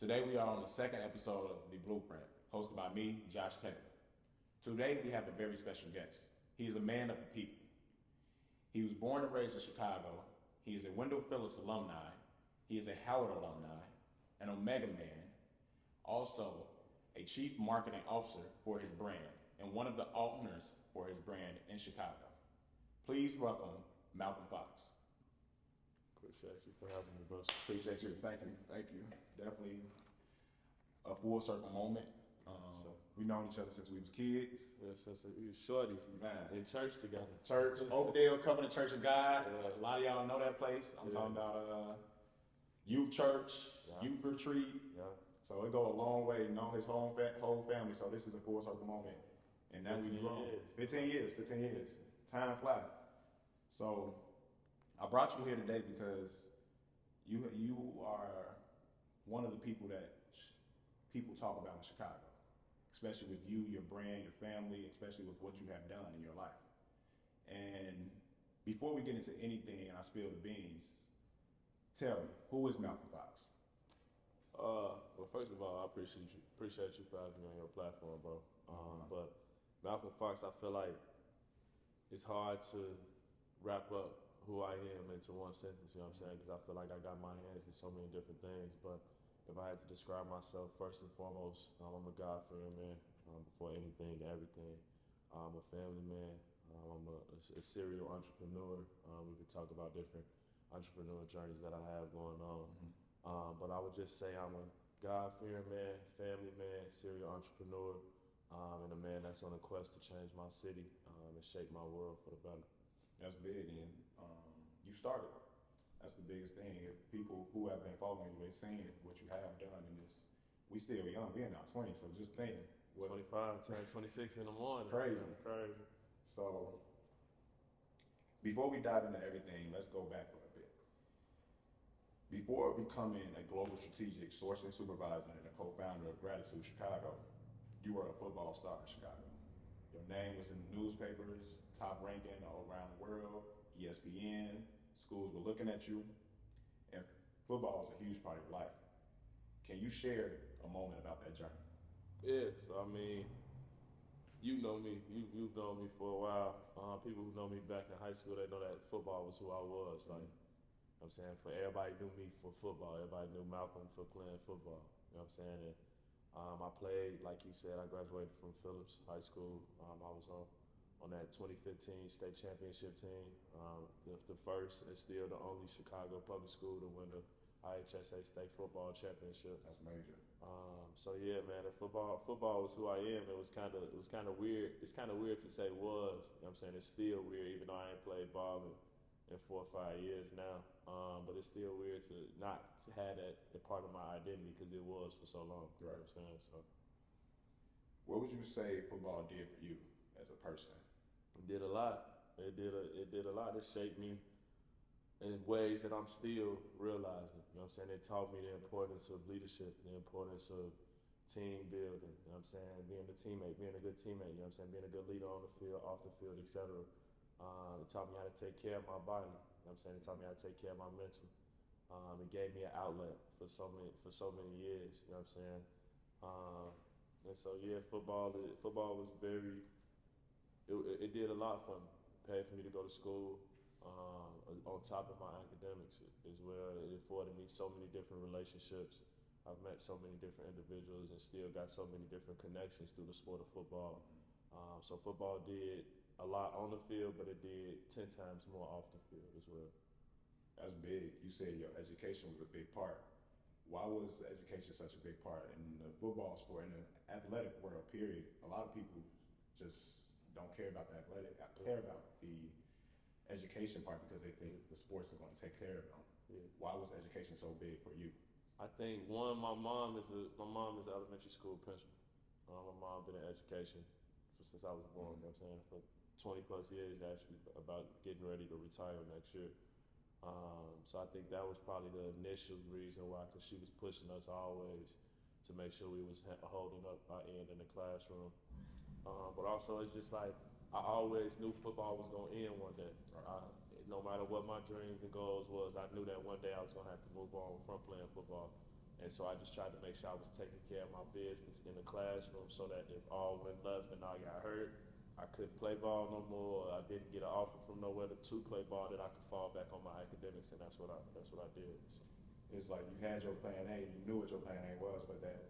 Today we are on the second episode of The Blueprint, hosted by me, Josh Taylor. Today we have a very special guest. He is a man of the people. He was born and raised in Chicago. He is a Wendell Phillips alumni. He is a Howard alumni, an Omega man, also a chief marketing officer for his brand, and one of the owners for his brand in Chicago. Please welcome Malcolm Fox. Appreciate you for having me, bro. Appreciate you. Thank you. Thank you. Definitely a full circle moment. We've known each other since we was kids. Yeah, since we was shorties, Man. in church together. Church, Oakdale Covenant Church of God. Yeah. A lot of y'all know that place. I'm talking about youth church, youth retreat. Yeah. So it go a long way. Know his whole family. So this is a full circle moment. And now we've grown. 15 years. Time flies. So I brought you here today because you are one of the people that people talk about in Chicago, especially with you, your brand, your family, especially with what you have done in your life. And before we get into anything and I spill the beans, tell me, who is Malcolm Fox? Well, first of all, I appreciate you for having me on your platform, bro. But Malcolm Fox, I feel like it's hard to wrap up who I am into one sentence, you know what I'm saying? Because I feel like I got my hands in so many different things. But if I had to describe myself, first and foremost, I'm a God-fearing man before anything, everything. I'm a family man. I'm a serial entrepreneur. We could talk about different entrepreneur journeys that I have going on. But I would just say I'm a God-fearing man, family man, serial entrepreneur, and a man that's on a quest to change my city and shape my world for the better. That's big, and you started. That's the biggest thing. If people who have been following you, they've seen what you have done, and we still young. We're in our 20s, so just think. 25, turn 26 in the morning. Crazy. Crazy. So before we dive into everything, let's go back for a bit. Before becoming a global strategic sourcing supervisor and a co-founder of Gratitude Chicago, you were a football star in Chicago. Your name was in the newspapers, top ranking around the world, ESPN, schools were looking at you, and football is a huge part of your life. Can you share a moment about that journey? Yeah, so I mean, you know me, you've known me for a while. People who know me back in high school, they know that football was who I was. Like, I'm saying, for everybody knew me for football. Everybody knew Malcolm for playing football. You know what I'm saying? And, I played, like you said, I graduated from Phillips High School. I was on that 2015 state championship team, the first and still the only Chicago public school to win the IHSA state football championship. That's major. So yeah, man, football was who I am. It was kind of weird. It's kind of weird to say was. You know what I'm saying? It's still weird, even though I ain't played ball in 4 or 5 years now. But it's still weird to not have that a part of my identity because it was for so long. Right. You know what I'm saying? So What would you say football did for you as a person? it did a lot. It did a lot. It shaped me in ways that I'm still realizing. You know what I'm saying? It taught me the importance of leadership, the importance of team building. You know what I'm saying? Being a teammate, being a good teammate. You know what I'm saying? Being a good leader on the field, off the field, etc. It taught me how to take care of my body. You know what I'm saying? It taught me how to take care of my mental. It gave me an outlet for so many years. You know what I'm saying? And so yeah, football was very. It did a lot for me. It paid for me to go to school. On top of my academics as well, it afforded me so many different relationships. I've met so many different individuals and still got so many different connections through the sport of football. So football did a lot on the field, but it did 10 times more off the field as well. That's big. You said your education was a big part. Why was education such a big part in the football sport, in the athletic world, period? A lot of people just don't care about the athletic, care about the education part because they think the sports are going to take care of them. Yeah. Why was education so big for you? I think one, my mom is an elementary school principal. My mom been in education since I was born. You know what I'm saying? For 20 plus years, actually, about getting ready to retire next year. So I think that was probably the initial reason why, because she was pushing us always to make sure we was holding up our end in the classroom. But also, it's just like I always knew football was going to end one day. Right. No matter what my dreams and goals was, I knew that one day I was going to have to move on from playing football And so I just tried to make sure I was taking care of my business in the classroom so that if all went left and I got hurt, I couldn't play ball no more, or I didn't get an offer from nowhere to play ball, that I could fall back on my academics, and that's what I did. So. It's like you had your plan A, you knew what your plan A was, but that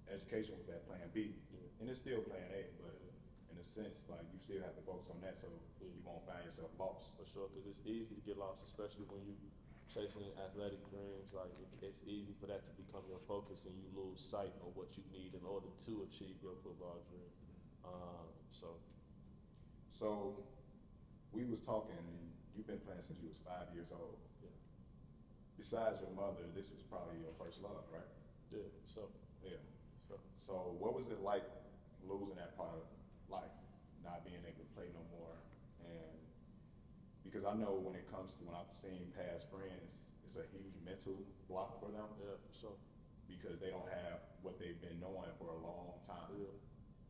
education was that plan B. Yeah. And it's still plan A, but in a sense, like you still have to focus on that so you won't find yourself lost. For sure, because it's easy to get lost, especially when you chasing athletic dreams. Like it's easy for that to become your focus, and you lose sight of what you need in order to achieve your football dream. So we was talking, and you've been playing since you was 5 years old. Yeah. Besides your mother, this was probably your first love, right? Yeah. So. Yeah. So what was it like losing that part of life, not being able to play no more? And because I know when I've seen past friends, it's a huge mental block for them. Yeah, for sure. Because they don't have what they've been knowing for a long time. Yeah.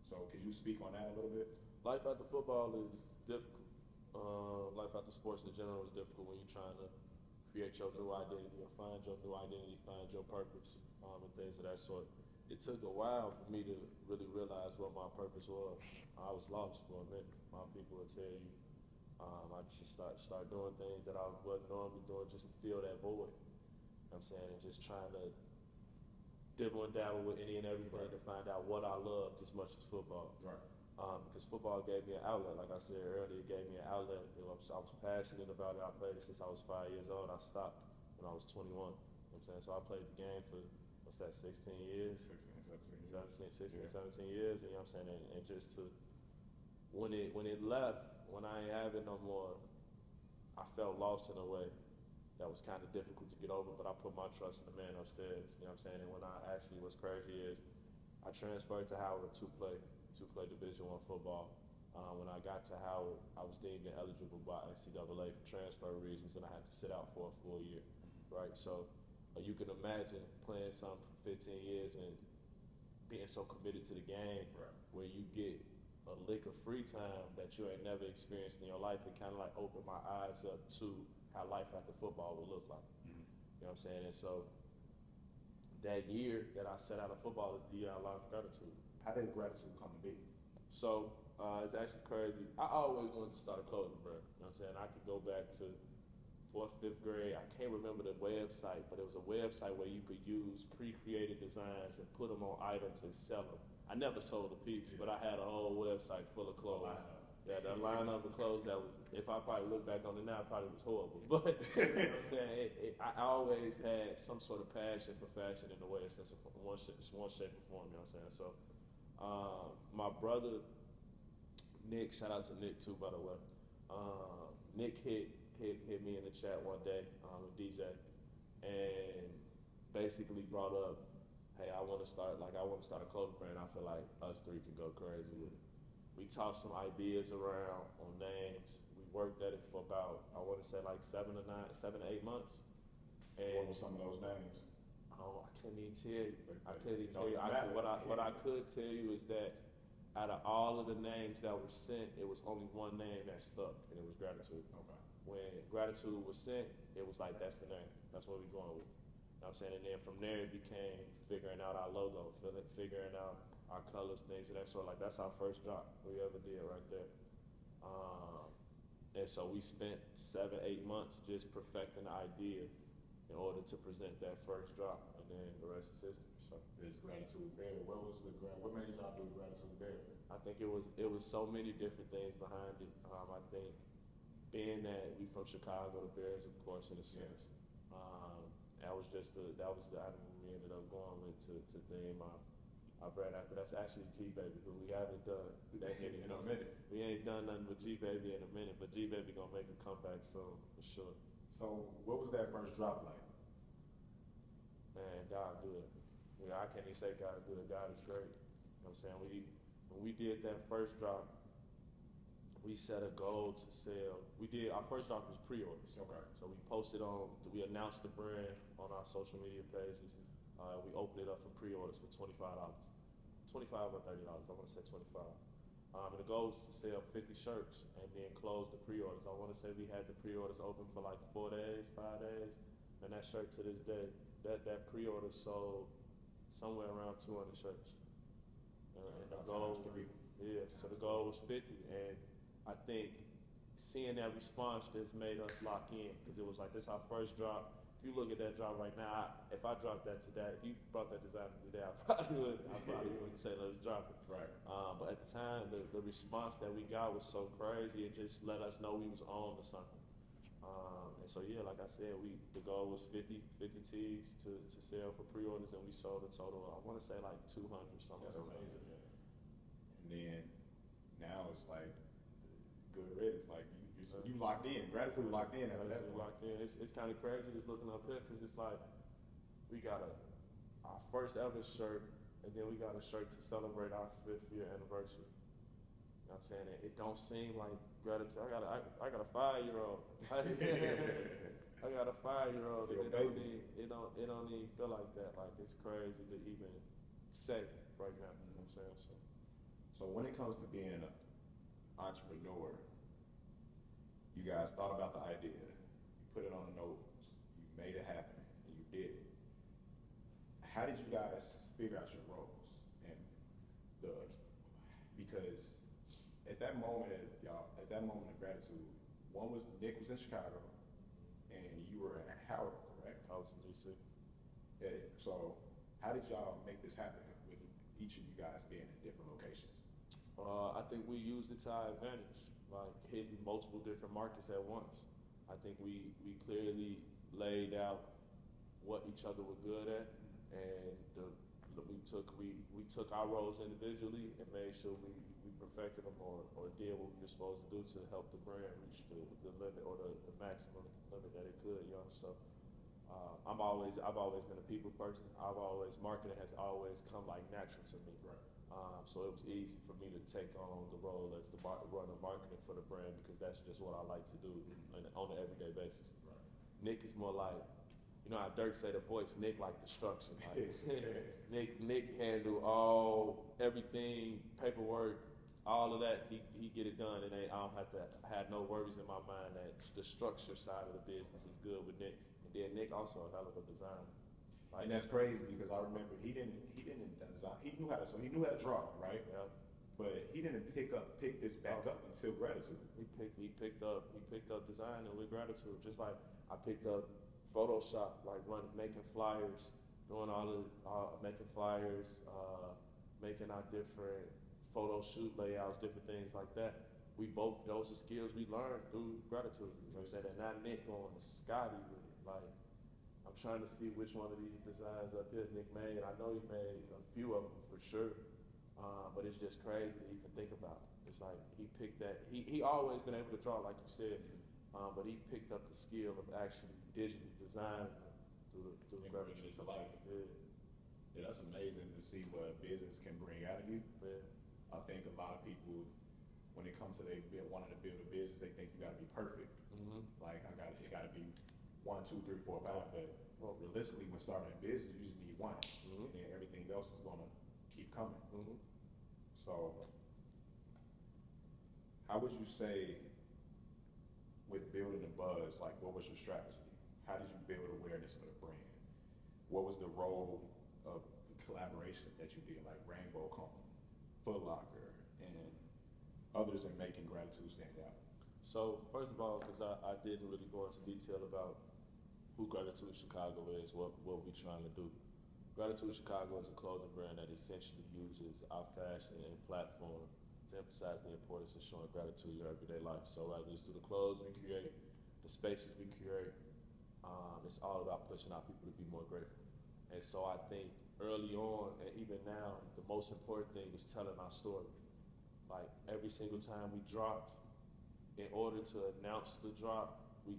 So could you speak on that a little bit? Life after football is difficult. Life after sports in general is difficult when you're trying to create your new identity or find your new identity, find your purpose, and things of that sort. It took a while for me to really realize what my purpose was. I was lost for a minute. My people will tell you. I just start doing things that I wasn't normally doing just to fill that void. You know what I'm saying, and just trying to dibble and dabble with any and everything to find out what I loved as much as football. Right. Because football gave me an outlet. Like I said earlier, it gave me an outlet. I was passionate about it. I played it since I was 5 years old. I stopped when I was 21. You know what I'm saying? So I played the game for, 16 years? 16, 17 years. And you know what I'm saying? And just to, when it left, when I ain't have it no more, I felt lost in a way that was kind of difficult to get over, but I put my trust in the man upstairs. You know what I'm saying? And when what's crazy is I transferred to Howard to play Division I football. When I got to Howard, I was deemed ineligible by NCAA for transfer reasons, and I had to sit out for a full year, right? So you can imagine playing something for 15 years and being so committed to the game, right, where you get a lick of free time that you ain't never experienced in your life. It kind of like opened my eyes up to how life after football would look like. Mm-hmm. You know what I'm saying? And so that year that I set out of football is the year I lost gratitude. How did gratitude come to be? So it's actually crazy. I always wanted to start a clothing brand. You know what I'm saying? I could go back to 4th, 5th grade. I can't remember the website, but it was a website where you could use pre-created designs and put them on items and sell them. I never sold a piece, but I had a whole website full of clothes. Yeah, that lineup of clothes that was, if I probably look back on it now, it probably was horrible. But you know what I'm saying? I always had some sort of passion for fashion in a way, since one shape or form, you know what I'm saying? So my brother, Nick, shout out to Nick too, by the way. Nick hit me in the chat one day with DJ and basically brought up, hey, I want to start a clothing brand. I feel like us three can go crazy with it. We tossed some ideas around on names. We worked at it for about, I want to say like 7 to 8 months. And what were some of those names? Oh, I couldn't even tell you. What I could tell you is that out of all of the names that were sent, it was only one name that stuck, and it was Gratitude. Okay. When Gratitude was sent, it was like, that's the name. That's what we're going with. You know what I'm saying? And then from there, it became figuring out our logo, figuring out our colors, things of that sort. Like, that's our first drop we ever did right there. And so we spent 7, 8 months just perfecting the idea in order to present that first drop, and then the rest is history. So it's Gratitude Bear. What made y'all do Gratitude Bear? I think it was so many different things behind it. I think being that we from Chicago, the Bears, of course, in a sense. That was the item we ended up going with to name our brand after. That's actually G Baby, who we haven't done that in a minute. We ain't done nothing with G Baby in a minute, but G Baby gonna make a comeback soon for sure. So what was that first drop like? Man, God good. I can't even say God good. God is great. You know what I'm saying? When we did that first drop, we set a goal to sell. Our first drop was pre-orders. Okay. So we announced the brand on our social media pages. We opened it up for pre-orders for $25. $25 or $30, I want to say 25. And the goal was to sell 50 shirts and then close the pre-orders. I want to say we had the pre-orders open for like 4 days, 5 days. And that shirt to this day that pre-order sold somewhere around 200 shirts. And the goal, yeah, so the goal was 50, and I think seeing that response just made us lock in, because it was like, this our first drop. If you look at that drop right now, if I dropped that today, if you brought that design today, I probably would say let's drop it. Right. But at the time, the response that we got was so crazy. It just let us know we was on to something. And so yeah, like I said, the goal was 50 tees to sell for pre-orders, and we sold a total, I want to say like 200 something. That's amazing. Yeah. And then now it's like good riddance. Like you locked in. Gratitude locked in after that. Locked in. It's kind of crazy just looking up here, because it's like we got our first ever shirt, and then we got a shirt to celebrate our 5th year anniversary. You know what I'm saying? It don't seem like gratitude. I got a 5-year-old. I got a 5-year-old. It don't even feel like that. Like, it's crazy to even say right now. You know what I'm saying? So when it comes to being an entrepreneur, you guys thought about the idea, you put it on the notes, you made it happen, and you did it. How did you guys figure out your roles? And because at that moment of gratitude, Nick was in Chicago, and you were in Howard, correct? I was in DC. Yeah, so how did y'all make this happen with each of you guys being in different locations? I think we used it to our advantage, like hitting multiple different markets at once. I think we clearly laid out what each other were good at, and we took our roles individually and made sure we perfected them or did what we were supposed to do to help the brand reach the limit or the maximum limit that it could, you know. So I've always been a people person. Marketing has always come like natural to me. Right. So it was easy for me to take on the role as the runner marketing for the brand, because that's just what I like to do on an everyday basis. Right. Nick is more like, you know how Dirk say the voice, Nick like the structure. Like, Nick handle everything, paperwork, all of that. He get it done, and I don't have to have no worries in my mind that the structure side of the business is good with Nick. And then Nick also a hell of a designer. And that's crazy, because I remember he didn't design. He knew how to draw, right? Yeah. But he didn't pick this back up until gratitude. He picked up designing with gratitude, just like I picked up Photoshop, like making flyers, doing making flyers, making our different photo shoot layouts, different things like that. Those are skills we learned through gratitude. You know what I'm saying? And not Nick going Scotty with it. Like, I'm trying to see which one of these designs up here Nick made. I know he made a few of them for sure, but it's just crazy to even think about. It's like he picked that. He always been able to draw, like you said, but he picked up the skill of actually digitally designing through gratitude. To life. Yeah, that's amazing to see what business can bring out of you. Yeah. I think a lot of people, when it comes to wanting to build a business, they think you got to be perfect. Mm-hmm. Like it got to be 1, 2, 3, 4, 5. But realistically, when starting a business, you just need one, and then everything else is gonna keep coming. Mm-hmm. So, how would you say, with building the buzz, like what was your strategy? How did you build awareness for the brand? What was the role of the collaboration that you did, like Rainbow Cone, Foot Locker, and others in making gratitude stand out? So first of all, because I didn't really go into detail about who Gratitude Chicago is, what we're trying to do. Gratitude Chicago is a clothing brand that essentially uses our fashion and platform to emphasize the importance of showing gratitude in your everyday life. So whether it's through the clothes we create, the spaces we create, it's all about pushing our people to be more grateful. And so I think early on, and even now, the most important thing was telling our story. Like every single time we dropped, in order to announce the drop, we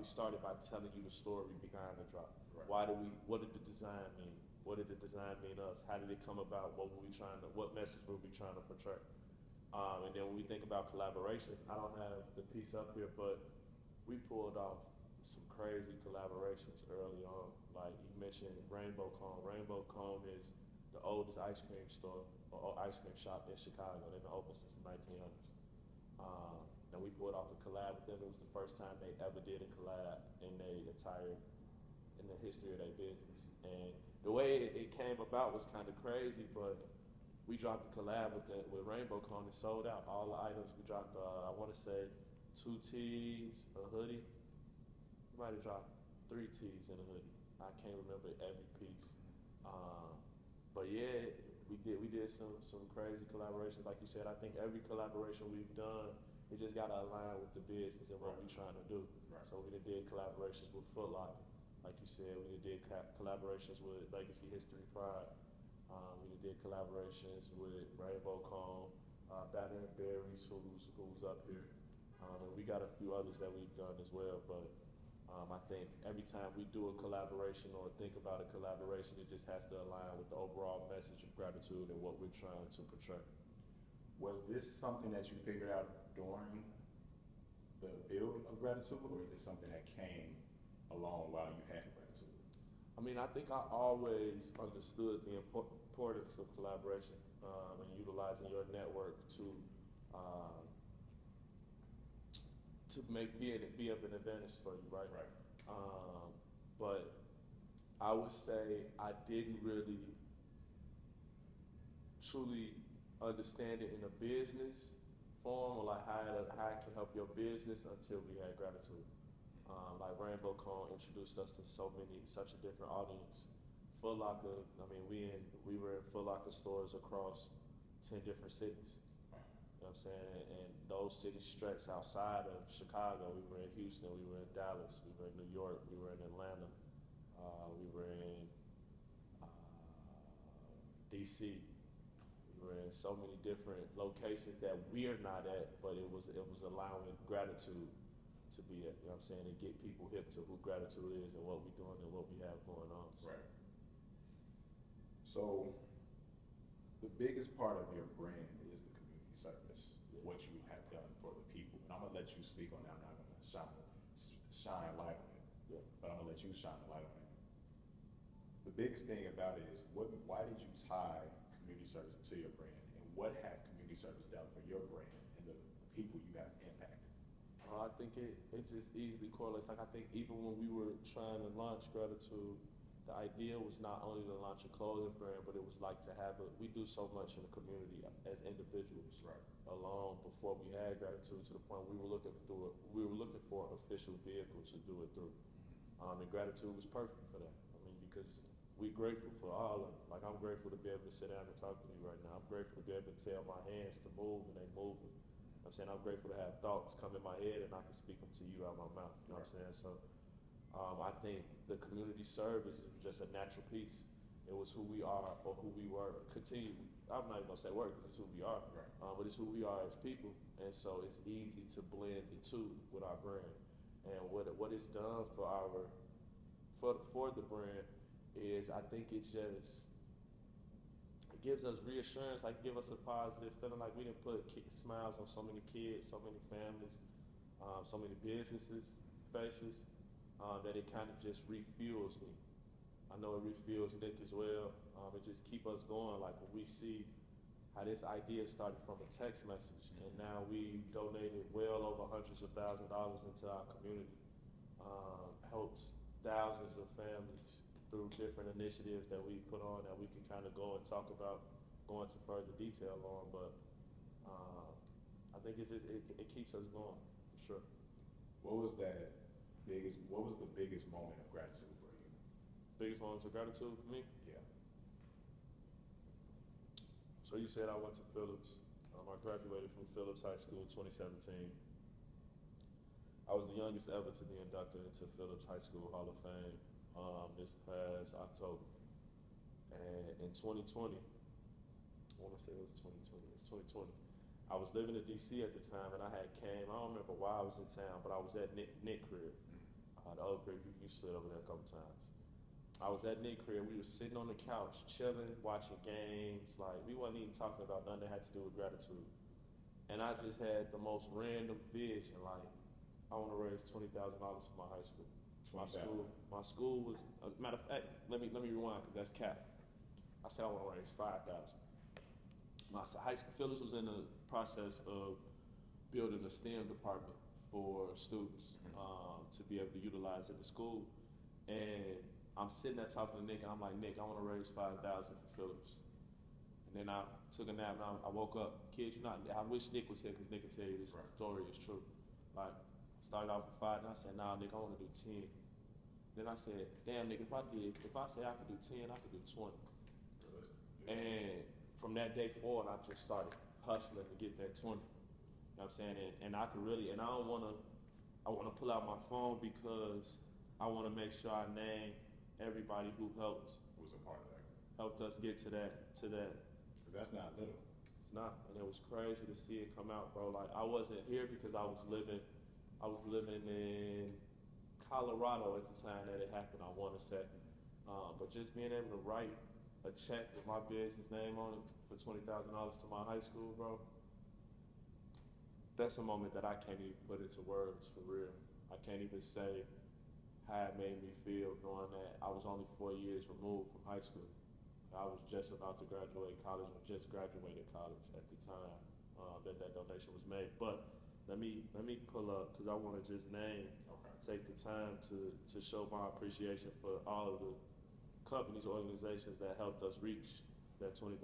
started by telling you the story behind the drop. Right. What did the design mean? What did the design mean to us? How did it come about? What message were we trying to portray? And then when we think about collaborations, I don't have the piece up here, but we pulled off some crazy collaborations early on. Like you mentioned Rainbow Cone. Rainbow Cone is the oldest ice cream store or ice cream shop in Chicago. They've been open since the 1900s. And we pulled off a collab with them. It was the first time they ever did a collab in their the history of their business. And the way it came about was kind of crazy, but we dropped a collab with Rainbow Cone and sold out all the items. We dropped, I want to say, 2 tees, a hoodie. We might have dropped 3 tees and a hoodie. I can't remember every piece. But yeah, we did some crazy collaborations. Like you said, I think every collaboration we've done, it just gotta align with the business and what we're trying to do. Right. So we did collaborations with Foot Locker. Like you said, we did collaborations with Legacy History Pride. We did collaborations with Rainbow Cone, Banner and Berries, who's up here. And we got a few others that we've done as well. But I think every time we do a collaboration or think about a collaboration, it just has to align with the overall message of gratitude and what we're trying to portray. Was this something that you figured out during the build of gratitude, or is this something that came along while you had gratitude? I mean, I think I always understood the importance of collaboration and utilizing your network to be of an advantage for you, right? Right. But I would say I didn't really truly understand it in a business form, or like how it can help your business, until we had gratitude. Like Rainbow Cone introduced us to such a different audience. Foot Locker, I mean, we were in Foot Locker stores across 10 different cities. You know what I'm saying? And those cities stretch outside of Chicago. We were in Houston, we were in Dallas, we were in New York, we were in Atlanta, we were in DC. We were in so many different locations that we're not at, but it was allowing gratitude to be at, you know what I'm saying, and get people hip to who gratitude is and what we're doing and what we have going on. So. Right. So the biggest part of your brand is the community service, what you have done for the people. And I'm gonna let you speak on that. I'm not gonna shine light on it, but I'm gonna let you shine the light on it. The biggest thing about it is why did you tie community service to your brand, and what have community service done for your brand and the people you have impacted? I think it just easily correlates. Like, I think even when we were trying to launch Gratitude, the idea was not only to launch a clothing brand, but it was like to have we do so much in the community as individuals, right, alone, before we had Gratitude, to the point we were looking for an official vehicle to do it through. And Gratitude was perfect for that. I mean, because we're grateful for all of it. Like, I'm grateful to be able to sit down and talk to you right now. I'm grateful to be able to tell my hands to move, and they moving. I'm saying, I'm grateful to have thoughts come in my head and I can speak them to you out of my mouth. You know what I'm saying? So I think the community service is just a natural piece. It was who we are, or who we were. I'm not even gonna say word, because it's who we are, right. But it's who we are as people. And so it's easy to blend the two with our brand. And what it's done for the brand is, I think it gives us reassurance, like give us a positive feeling, like we didn't put smiles on so many kids, so many families, so many businesses' faces, that it kind of just refuels me. I know it refuels Nick as well. It just keep us going. Like, when we see how this idea started from a text message, and now we donated well over hundreds of thousands of dollars into our community, helps thousands of families through different initiatives that we put on, that we can kind of go and talk about, go into further detail on. But I think it keeps us going, for sure. What was the biggest moment of gratitude for you? Biggest moments of gratitude for me? Yeah. So you said I went to Phillips. I graduated from Phillips High School in 2017. I was the youngest ever to be inducted into Phillips High School Hall of Fame this past October. And in 2020, I want to say it was 2020. I was living in DC at the time, and I don't remember why I was in town, but I was at Nick crib. The old crib, you slid over there a couple times. I was at Nick crib. We were sitting on the couch, chilling, watching games. Like, we wasn't even talking about nothing that had to do with gratitude. And I just had the most random vision, like, I want to raise $20,000 for my high school. My school was, matter of fact, let me rewind, because that's cap. I said I want to raise $5,000. My high school, Phillips was in the process of building a STEM department for students to be able to utilize in the school. And I'm sitting there talking to Nick, and I'm like, Nick, I want to raise 5,000 for Phillips. And then I took a nap, and I woke up. Kid, you not. I wish Nick was here because Nick can tell you this story is true. Like, I started off with 5, and I said, nah, Nick, I want to do 10. Then I said, damn, Nick, if I say I could do 10, I could do 20. And from that day forward, I just started hustling to get that 20. You know what I'm saying? And I could really, and I want to pull out my phone because I want to make sure I name everybody who helped. Who was a part of that? Helped us get to that. Because that's not little. It's not, and it was crazy to see it come out, bro. Like, I wasn't here because I was living in Colorado at the time that it happened, I want to say. But just being able to write a check with my business name on it for $20,000 to my high school, bro, that's a moment that I can't even put into words, for real. I can't even say how it made me feel knowing that I was only 4 years removed from high school. I was just about to graduate college, or just graduated college at the time that donation was made. But let me pull up, because I want to just take the time to show my appreciation for all of the companies, organizations that helped us reach that $20,000,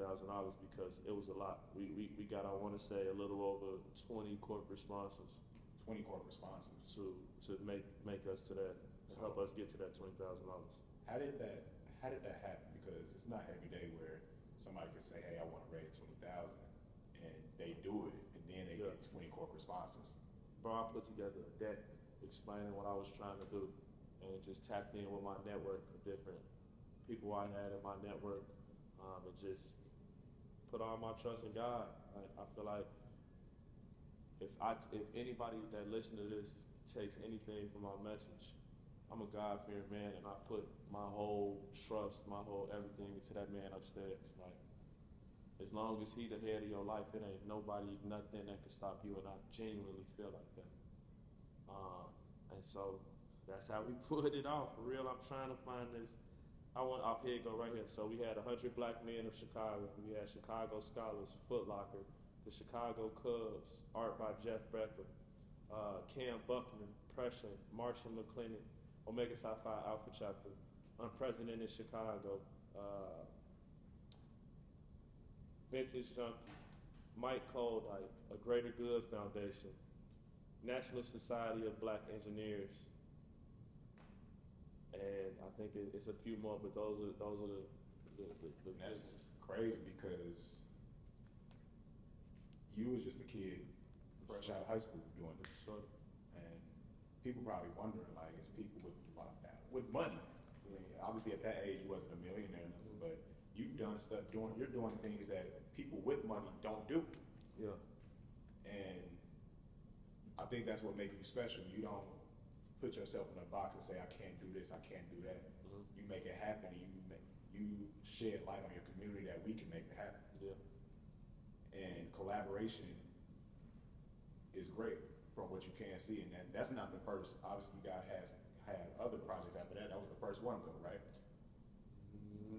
because it was a lot. We got, I want to say, a little over 20 corporate sponsors. 20 corporate sponsors to make us to that, help us get to that $20,000. How did that happen? Because it's not every day where somebody can say, hey, I want to raise 20,000, and they do it, and then they get 20 corporate sponsors. Bro, I put together a deck explaining what I was trying to do, and just tapped in with my network of different people I had in my network, and just put all my trust in God. Like, I feel like if anybody that listens to this takes anything from my message, I'm a God-fearing man, and I put my whole trust, my whole everything into that man upstairs. Like, as long as he the head of your life, it ain't nobody, nothing that can stop you, and I genuinely feel like that. And so that's how we put it off. For real, I'm trying to find this. I'll here go right here. So we had 100 Black men of Chicago. We had Chicago Scholars, Foot Locker, the Chicago Cubs, art by Jeff Becker, Cam Buckner, Pression, Marshall McClennan, Omega Psi Phi Alpha Chapter, Unprecedented Chicago, Vintage Junkie, Mike Coldike, A Greater Good Foundation, National Society of Black Engineers, and I think it's a few more, but those are the that's crazy, because you was just a kid fresh out of high school doing this. Sure. And people probably wondering, like, it's people with money. I mean, obviously at that age you wasn't a millionaire, but you've done stuff, you're doing things that people with money don't do. Yeah. And I think that's what makes you special. You don't put yourself in a box and say, I can't do this, I can't do that. Mm-hmm. You make it happen, and you shed light on your community that we can make it happen. Yeah. And collaboration is great from what you can see, and that's not the first. Obviously, you guys had other projects after that. That was the first one, though, right?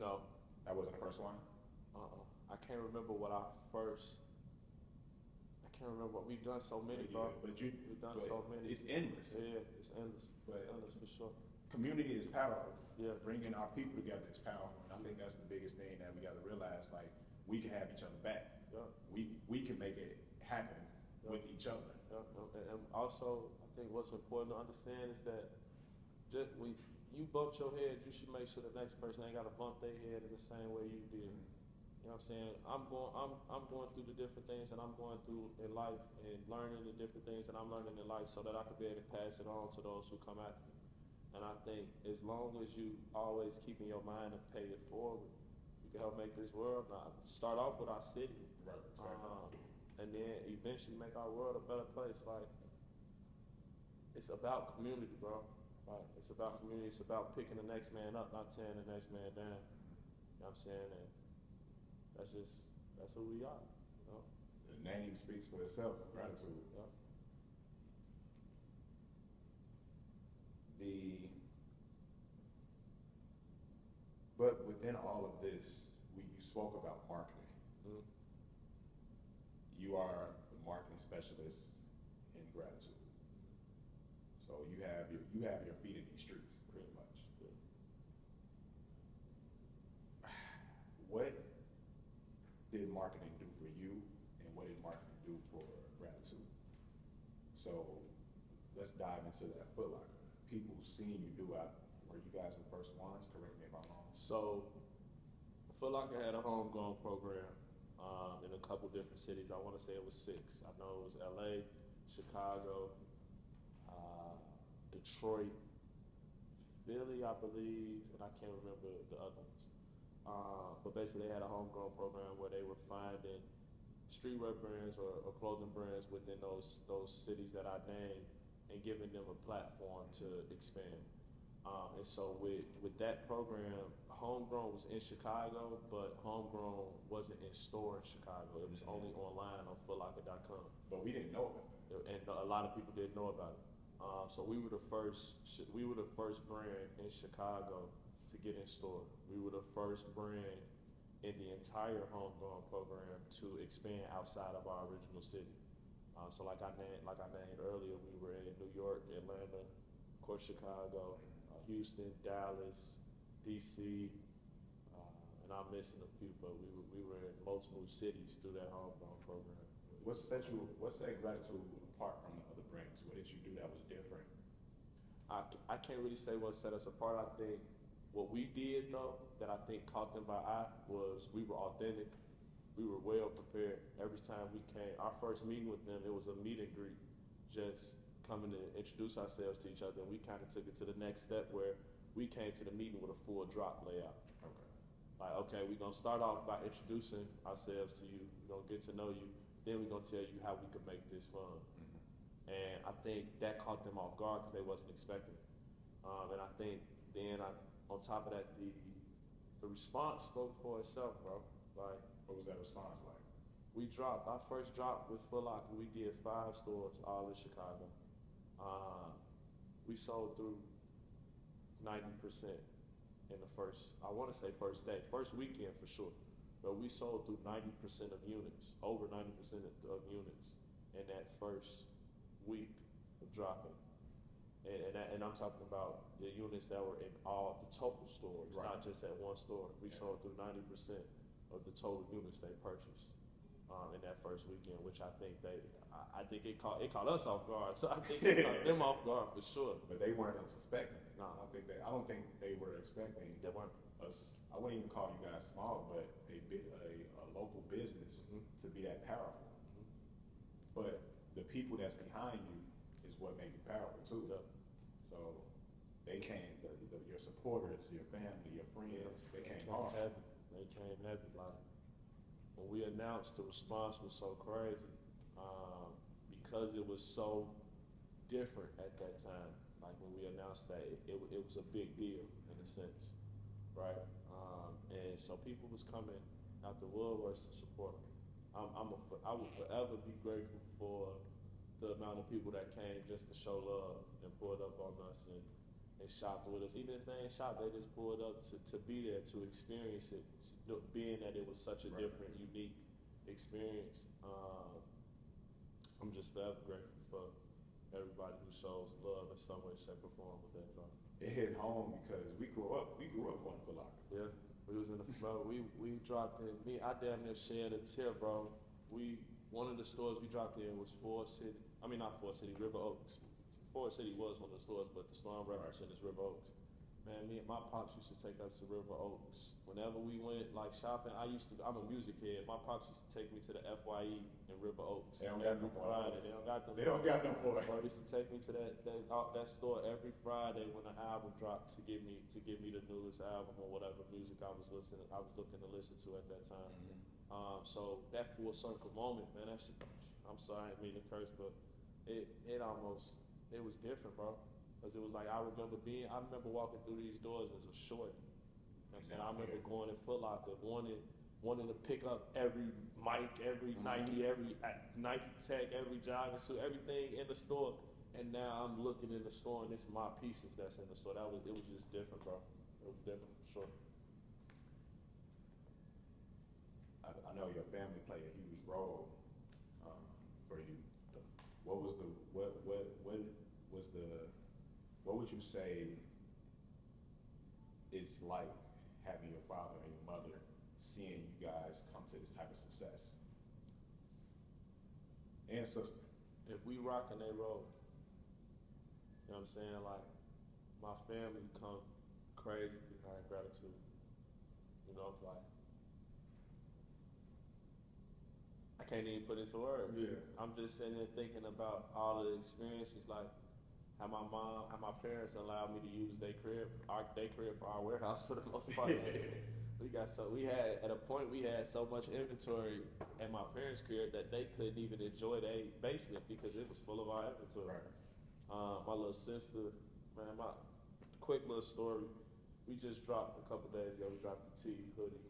No. That wasn't the first one? I can't remember what I can't remember what we've done so many, bro. We've done so many. It's endless. Yeah, it's endless. It's endless for sure. Community is powerful. Yeah. Bringing our people together is powerful, and I think that's the biggest thing that we got to realize. Like, we can have each other back. Yeah. We can make it happen with each other. Yeah. And also, I think what's important to understand is that just when you bumped your head, you should make sure the next person ain't got to bump their head in the same way you did. You know what I'm saying? I'm going through the different things that I'm going through in life, and learning the different things that I'm learning in life, so that I can be able to pass it on to those who come after me. And I think as long as you always keep in your mind to pay it forward, you can help make this world. Now, start off with our city, Right. Exactly. and then eventually make our world a better place. Like, it's about community, bro. Like, it's about community. It's about picking the next man up, not tearing the next man down. You know what I'm saying? And that's who we are. You know? The name speaks for itself. Gratitude. Yeah. But within all of this, you spoke about marketing. Mm-hmm. You are the marketing specialist in Gratitude. So you have your feet in these streets, pretty much. Yeah. marketing do for you, and what did marketing do for Gratitude? So let's dive into that Foot Locker. People seeing you do it. Were you guys the first ones? Correct me if I'm wrong. So Foot Locker had a homegrown program in a couple different cities. I want to say it was 6. I know it was LA, Chicago, Detroit, Philly, I believe, and I can't remember the other ones. But basically, they had a homegrown program where they were finding streetwear brands or clothing brands within those cities that I named and giving them a platform to expand. And so with that program, Homegrown was in Chicago, but Homegrown wasn't in store in Chicago. It was only online on footlocker.com. But we didn't know about that. And a lot of people didn't know about it. So we were the first brand in Chicago to get in store. We were the first brand in the entire Homegrown program to expand outside of our original city. So like I named earlier, we were in New York, Atlanta, of course Chicago, Houston, Dallas, DC, and I'm missing a few, but we were in multiple cities through that Homegrown program. What set Gratitude apart from the other brands? What did you do that was different? I can't really say what set us apart. I think what we did though, that I think caught them by eye, was we were authentic. We were well prepared. Every time we came, our first meeting with them, it was a meet and greet, just coming to introduce ourselves to each other. And we kind of took it to the next step where we came to the meeting with a full drop layout. Okay. Like, okay, we're gonna start off by introducing ourselves to you. We're gonna get to know you. Then we're gonna tell you how we can make this fun. Mm-hmm. And I think that caught them off guard because they wasn't expecting it. And I think then on top of that, the response spoke for itself, bro. Like, what was that response like? Our first drop with Foot Locker, we did 5 stores, all in Chicago. We sold through 90% in the first day, first weekend for sure. But we sold through 90% of units, over 90% of units in that first week of dropping. And I'm talking about the units that were in all the total stores, right. Not just at one store. We sold through 90% of the total units they purchased in that first weekend, which I think it caught us off guard. So I think it caught them off guard for sure. But they weren't expecting it. No. I don't think they were expecting. They weren't. Us. I wouldn't even call you guys small, but a local business to be that powerful. Mm-hmm. But the people that's behind you is what make you powerful too. Yeah. So they came, your supporters, your family, your friends, they came hard. They came heavy. Like, when we announced, the response was so crazy because it was so different at that time. Like when we announced that, it was a big deal in a sense, right? And so people was coming out the woodworks to support me. I will forever be grateful for the amount of people that came just to show love and pulled up on us and shopped with us. Even if they ain't shopped, they just pulled up to be there, to experience it, being that it was such a different, unique experience. I'm just forever grateful for everybody who shows love in some way, shape, or form with that drop. It hit home because we grew up going Foot Locker. Yeah, we was in the bro. We dropped in. I damn near shed a tear, bro. One of the stores we dropped in was River Oaks. Forest City was one of the stores, but the store I'm referencing is River Oaks. Man, me and my pops used to take us to River Oaks. Whenever we went like shopping, I'm a music head. My pops used to take me to the FYE in River Oaks. They don't got no Friday. They don't got no boy. Bro, used to take me to that store every Friday when the album dropped to give me the newest album or whatever music I was looking to listen to at that time. Mm-hmm. So that full circle moment, man, that shit, I'm sorry, I didn't mean to curse, but it was different, bro. Because it was like, I remember walking through these doors as a shorty. You know what I'm saying? I remember going in Foot Locker, wanting to pick up every mic, every Nike, every Nike Tech, every jogging suit, everything in the store. And now I'm looking in the store and it's my pieces that's in the store. It was just different, bro. It was different for sure. I know your family played a huge role for you. What would you say it's like having your father and your mother seeing you guys come to this type of success? And sister. If we rockin' they roll, you know what I'm saying? Like, my family come crazy behind gratitude. You know, like, I can't even put into words. Yeah. I'm just sitting there thinking about all the experiences, like how my parents allowed me to use their crib for our warehouse for the most part. we had at a point we had so much inventory at my parents' crib that they couldn't even enjoy their basement because it was full of our inventory. Right. My little sister, man, my quick little story. We just dropped a couple days ago. We dropped the tee, hoodie,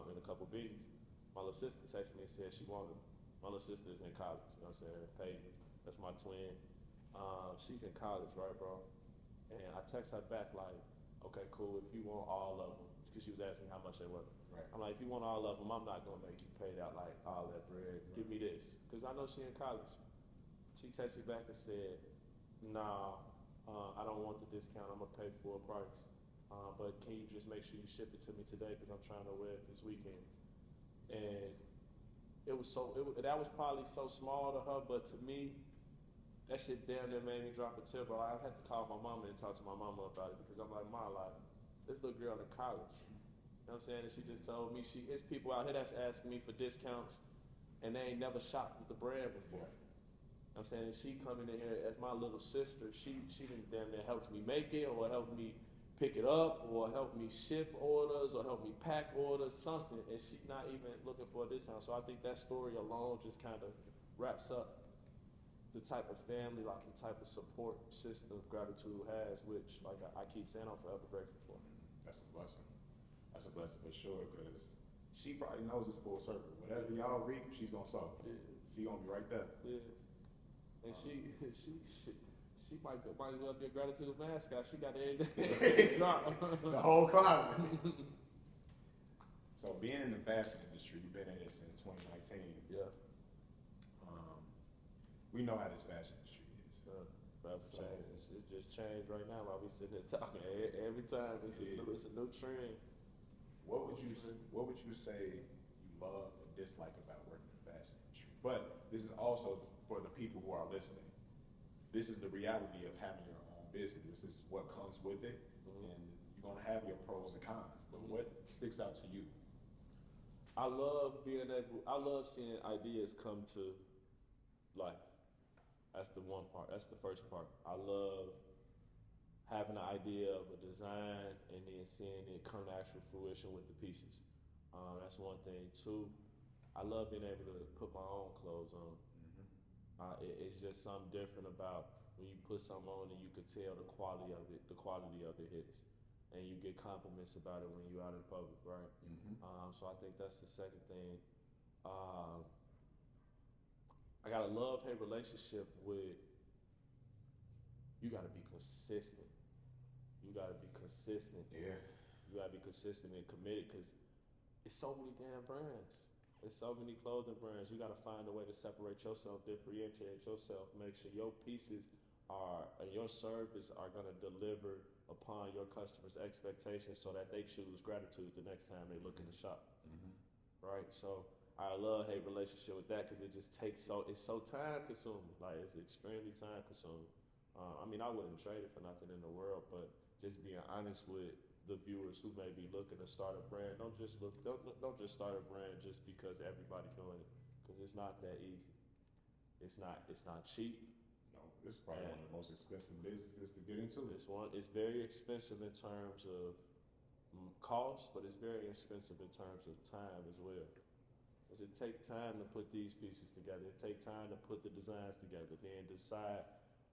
and a couple beanies. My little sister texted me and said she wanted them. My little sister is in college, you know what I'm saying? Peyton, that's my twin. She's in college, right, bro? And I text her back like, okay, cool, if you want all of them, because she was asking me how much they were. Right. I'm like, if you want all of them, I'm not gonna make you pay out like all that bread. Give me this, because I know she in college. She texted back and said, nah, I don't want the discount, I'm gonna pay full price. But can you just make sure you ship it to me today, because I'm trying to wear it this weekend. And that was probably so small to her, but to me, that shit damn near made me drop a tear, bro. I had to call my mama and talk to my mama about it, because I'm like, Ma, like, this little girl in college, you know what I'm saying? And she just told me, it's people out here that's asking me for discounts, and they ain't never shopped with the brand before. You know what I'm saying? And she coming in here as my little sister, she done damn near helped me make it, or helped me pick it up, or help me ship orders, or help me pack orders, something, and she's not even looking for a discount. So I think that story alone just kind of wraps up the type of family, like the type of support system gratitude has, which, like I keep saying, I'm forever grateful for. That's a blessing. That's a blessing for sure, because she probably knows it's full circle. Whatever y'all reap, she's gonna sow. Yeah. She's gonna be right there. Yeah. And she might as well be a gratitude mascot. She got everything. The whole closet. So being in the fashion industry, you've been in it since 2019. Yeah. We know how this fashion industry is. Forever change. It's just changed right now while we sitting there talking. Every time it's a new trend. What would you say you love and dislike about working in the fashion industry? But this is also for the people who are listening. This is the reality of having your own business. This is what comes with it, and you're gonna have your pros and cons. But what sticks out to you? I love seeing ideas come to life. That's the one part. That's the first part. I love having an idea of a design and then seeing it come to actual fruition with the pieces. That's one thing. Two, I love being able to put my own clothes on. It's just something different about when you put something on and you could tell the quality of it hits, and you get compliments about it when you're out in public, right? So I think that's the second thing. I got a love-hate relationship with, you got to be consistent. You got to be consistent. Yeah. You got to be consistent and committed, because it's so many damn brands. There's so many clothing brands. You got to find a way to separate yourself, differentiate yourself, make sure your pieces and your service are going to deliver upon your customers' expectations, so that they choose gratitude the next time they look in the shop. Right? So I love-hate relationship with that, because it just it's so time consuming. Like, it's extremely time consuming. I mean, I wouldn't trade it for nothing in the world, but just being honest with the viewers who may be looking to start a brand, don't just start a brand just because everybody's doing it, because it's not that easy. It's not cheap. No, this is probably one of the most expensive businesses to get into. It's very expensive in terms of cost, but it's very expensive in terms of time as well. Because it takes time to put these pieces together. It takes time to put the designs together, then decide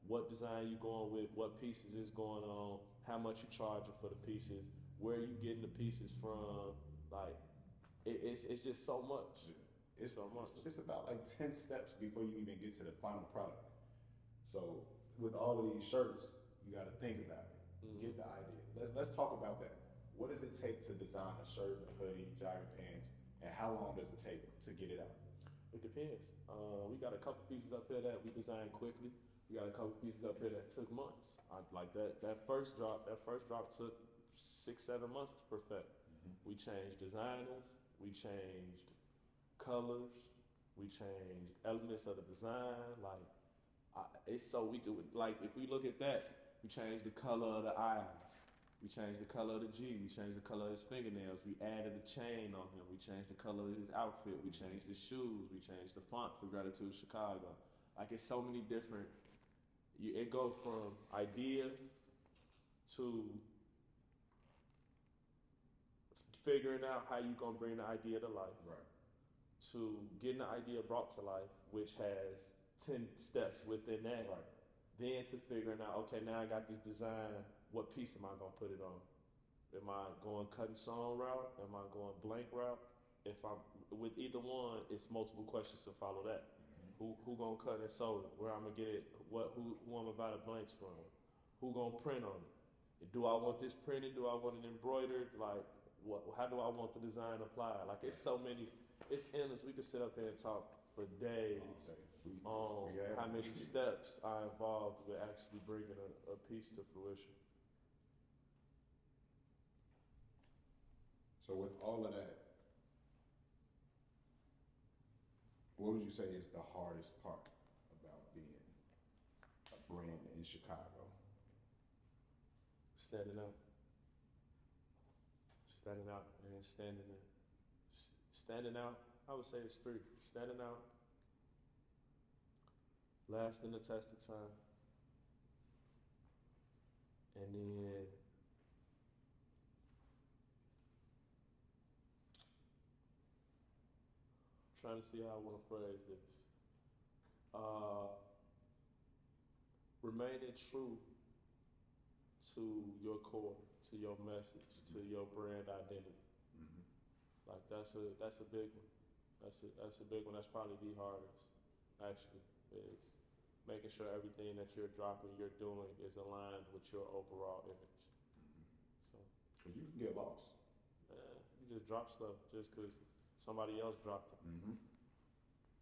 what design you going with, what pieces is going on, how much you charging for the pieces, where you getting the pieces from. Like, it's just so much. It's so much. It's about like 10 steps before you even get to the final product. So with all of these shirts, you got to think about it. Get the idea. Let's talk about that. What does it take to design a shirt, a hoodie, jogging pants, and how long does it take to get it out? It depends. We got a couple pieces up here that we designed quickly. We got a couple pieces up here that took months. Like that first drop took 6-7 months to perfect. We changed designers, We changed colors. We changed elements of the design. Like, it's so we do it. Like, if we look at that, we changed the color of the eyes. We changed the color of the G. We changed the color of his fingernails. We added a chain on him. We changed the color of his outfit. We changed his shoes. We changed the font for Gratitude Chicago. Like, it's so many different. It goes from idea to figuring out how you gonna bring the idea to life. Right. To getting the idea brought to life, which has 10 steps within that. Right. Then to figuring out, okay, now I got this design. What piece am I gonna put it on? Am I going cut and sewn route? Am I going blank route? If I'm with either one, it's multiple questions to follow that. Who gonna cut and sew it? Where I'm gonna get it? Who I'm gonna buy the blanks from? Who gonna print on it? Do I want this printed? Do I want it embroidered? Like, how do I want the design applied? Like, it's so many. It's endless. We could sit up here and talk for days on how many steps are involved with actually bringing a piece to fruition. So with all of that, what would you say is the hardest part about being a brand in Chicago? Standing out. Standing out and standing out, I would say it's three. Standing out, lasting the test of time, and then trying to see how I want to phrase this. Remaining true to your core, to your message, to your brand identity. Like, that's a big one. That's a big one. That's probably the hardest, actually, is making sure everything that you're dropping, you're doing is aligned with your overall image. So, because you can get lost. You just drop stuff just because somebody else dropped it.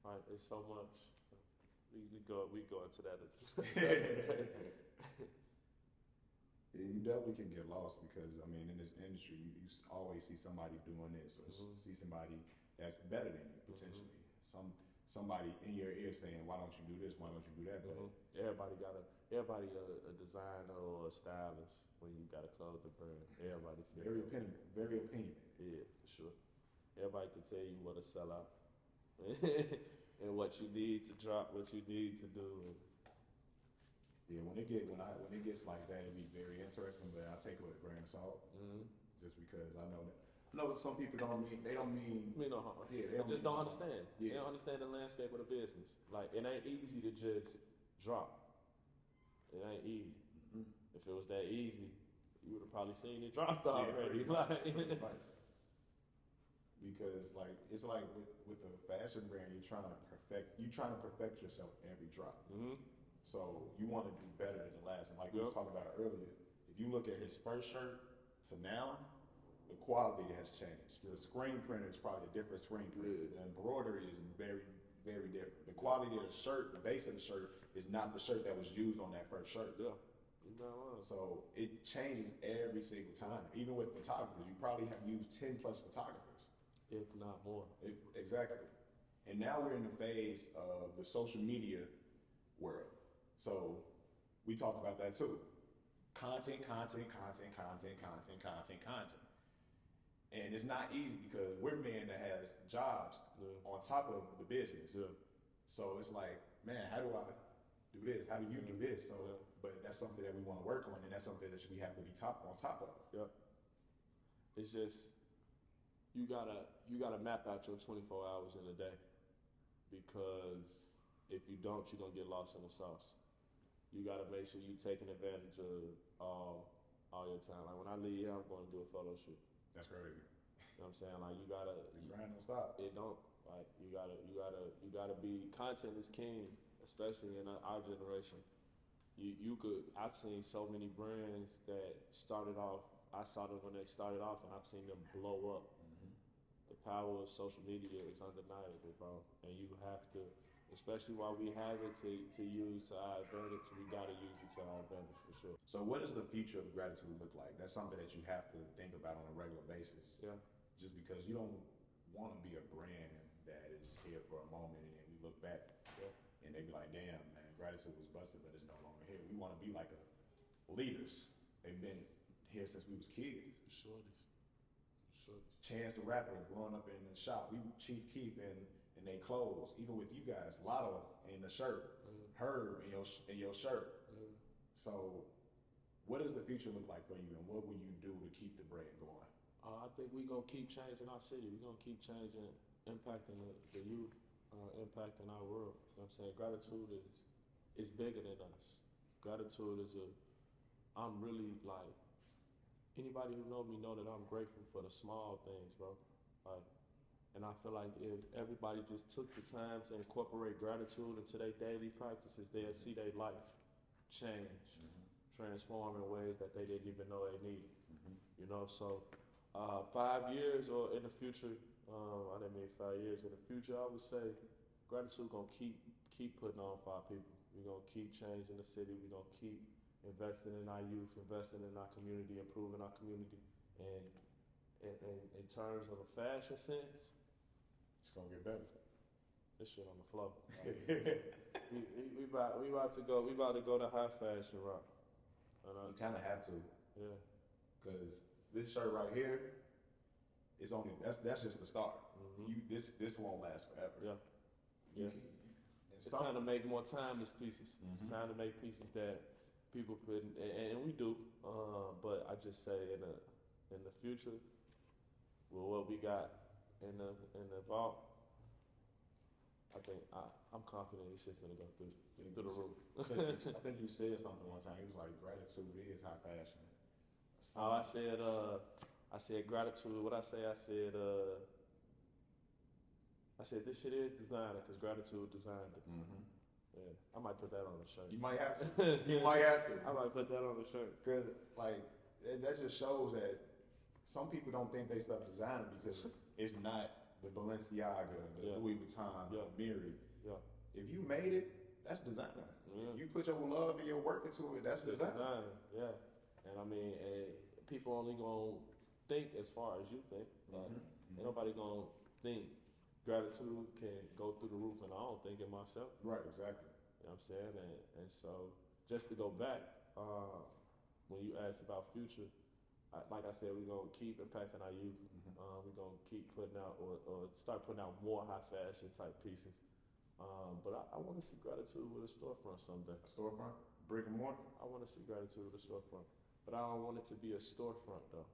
Right? It's so much. We go into that. Yeah, you definitely can get lost because, I mean, in this industry, you always see somebody doing this or see somebody that's better than you, potentially. Somebody in your ear saying, why don't you do this, why don't you do that? But everybody a designer or a stylist when you got a clothing brand. Everybody very opinionated. Yeah, for sure. Everybody can tell you what to sell out and what you need to drop, what you need to do. Yeah, when it gets like that, it'd be very interesting. But I take it with a grain of salt, just because I know some people don't mean no harm. Yeah, they just don't understand. Yeah. They don't understand the landscape of the business. Like, it ain't easy to just drop. It ain't easy. If it was that easy, you would have probably seen it dropped already. Right. Because it's like with a fashion brand, you're trying to perfect yourself every drop. So you want to do better than the last. And like we were talking about earlier, if you look at his first shirt to now, the quality has changed. The screen printer is probably a different screen printer. The embroidery is very, very different. The quality of the shirt, the base of the shirt, is not the shirt that was used on that first shirt. Yeah. You're not wrong. So it changes every single time. Even with photographers, you probably have used 10 plus photographers. If not more. Exactly. And now we're in the phase of the social media world. So we talk about that too. Content. And it's not easy because we're men that has jobs on top of the business. Yeah. So it's like, man, how do I do this? How do you do this? So, but that's something that we want to work on, and that's something that we have to be on top of. Yeah. It's just, you gotta map out your 24 hours in a day, because if you don't, you're gonna get lost in the sauce. You gotta make sure you're taking advantage of all your time. Like, when I leave here, I'm going to do a photo shoot. That's crazy. You know what I'm saying? Like, the grind don't stop. It don't. Like, you gotta be, content is king, especially in our generation. I've seen so many brands that started off, I saw them when they started off, and I've seen them blow up. The power of social media is undeniable, bro. And you have to, especially while we have it to use to our advantage, we gotta use it to our advantage for sure. So what does the future of gratitude look like? That's something that you have to think about on a regular basis. Yeah. Just because you don't want to be a brand that is here for a moment, and then we look back and they be like, damn, man, Gratitude was busted, but it's no longer here. We want to be like leaders. They've been here since we was kids. Shorties. Chance the Rapper growing up in the shop. We Chief Keef in they clothes. Even with you guys, Lotto in the shirt, Herb in your shirt. So, what does the future look like for you, and what will you do to keep the brand going? I think we're going to keep changing our city. We're going to keep changing, impacting the youth, impacting our world. You know what I'm saying? Gratitude is bigger than us. Gratitude is I'm really like, anybody who know me know that I'm grateful for the small things, bro. Like, and I feel like if everybody just took the time to incorporate gratitude into their daily practices, they'll see their life change, transform in ways that they didn't even know they needed. You know, so 5 years or in the future, I didn't mean 5 years. In the future, I would say gratitude gonna keep putting on for our people. We're gonna keep changing the city. We're gonna keep investing in our youth, investing in our community, improving our community. And in terms of a fashion sense, it's gonna get better. This shit on the floor. we about to go the high fashion route. You kind of have to. Yeah. Because this shirt right here is only that's just the start. This won't last forever. Yeah. It's time to make more timeless pieces. It's time to make pieces that people put in, and we do. But I just say in the future, with what we got in the vault, I think I'm confident this shit finna go through the roof. I think you said something one time. It was like gratitude is high fashion. Oh, I said gratitude. What I say? I said this shit is designer because gratitude designed it. Yeah, I might put that on the shirt. You might have to. You might have to. I might put that on the shirt. Cause like that just shows that some people don't think they stuff designer because it's not the Balenciaga, the Louis Vuitton, the Miri. Yeah. If you made it, that's designer. If you put your love and your work into it, that's designer. Yeah. And I mean, people only gonna think as far as you think. Ain't nobody gonna think gratitude can go through the roof, and I don't think it myself. Right, exactly. You know what I'm saying? And so, just to go back, when you asked about future, like I said, we're going to keep impacting our youth. We're going to keep putting out or start putting out more high fashion type pieces. But I want to see gratitude with a storefront someday. A storefront? Brick and mortar? I want to see gratitude with a storefront. But I don't want it to be a storefront though.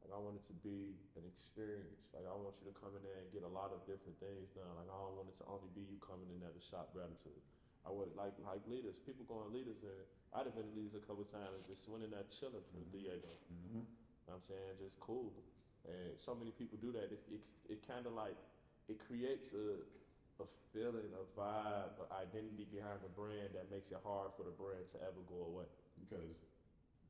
Like I want it to be an experience. Like I want you to come in there and get a lot of different things done. Like I don't want it to only be you coming in there to shop gratitude. I would like leaders, people going leaders there. I'd have been leaders a couple of times, just went in there chilling with Diego. You know what I'm saying? Just cool. And so many people do that. It kind of like, it creates a feeling, a vibe, an identity behind the brand that makes it hard for the brand to ever go away. Because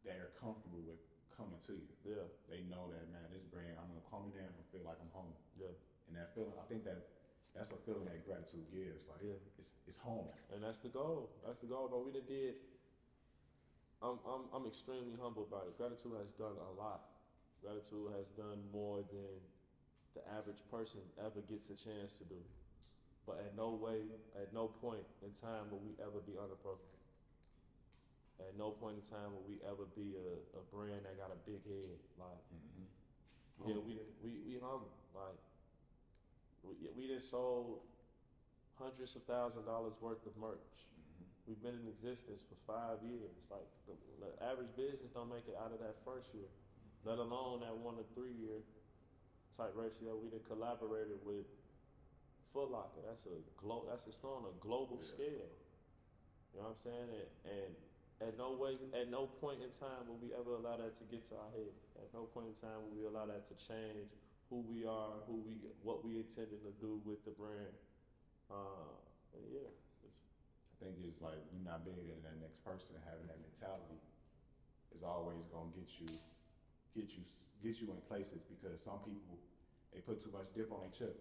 they're comfortable with coming to you. Yeah. They know that, man, this brand, I'm going to come in there and I feel like I'm home. Yeah. And that feeling, I think that's a feeling that gratitude gives. Like, it's home. And that's the goal. That's the goal. But we did. I'm extremely humble about it. Gratitude has done a lot. Gratitude has done more than the average person ever gets a chance to do. But at no point in time will we ever be unappropriate. At no point in time will we ever be a brand that got a big head. Like, yeah, we humble. Like, we done sold hundreds of $1,000s worth of merch. We've been in existence for 5 years. Like the average business don't make it out of that first year, let alone that 1 to 3 year type ratio. We done collaborated with Foot Locker. That's a store on a global scale. You know what I'm saying? And at no point in time will we ever allow that to get to our head. At no point in time will we allow that to change who we are, what we intended to do with the brand. I think it's like you're not bigger than that next person. Having that mentality is always gonna get you in places, because some people, they put too much dip on their chip.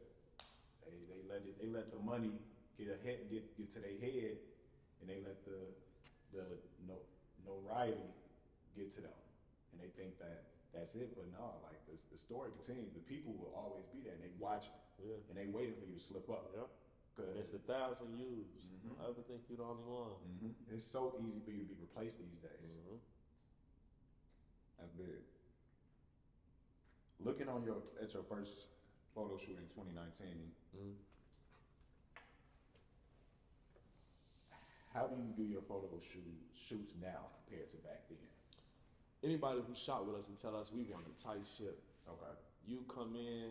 They let the money get to their head, and they let the notoriety get to them, and they think that that's it. But no, like the story continues. The people will always be there, and they watching, and they waiting for you to slip up. Yep. It's 1,000 views. Don't ever think you're the only one. It's so easy for you to be replaced these days. That's big. Looking at your first photo shoot in 2019, how do you do your photo shoots now compared to back then? Anybody who shot with us and tell us we want a tight ship. Okay. You come in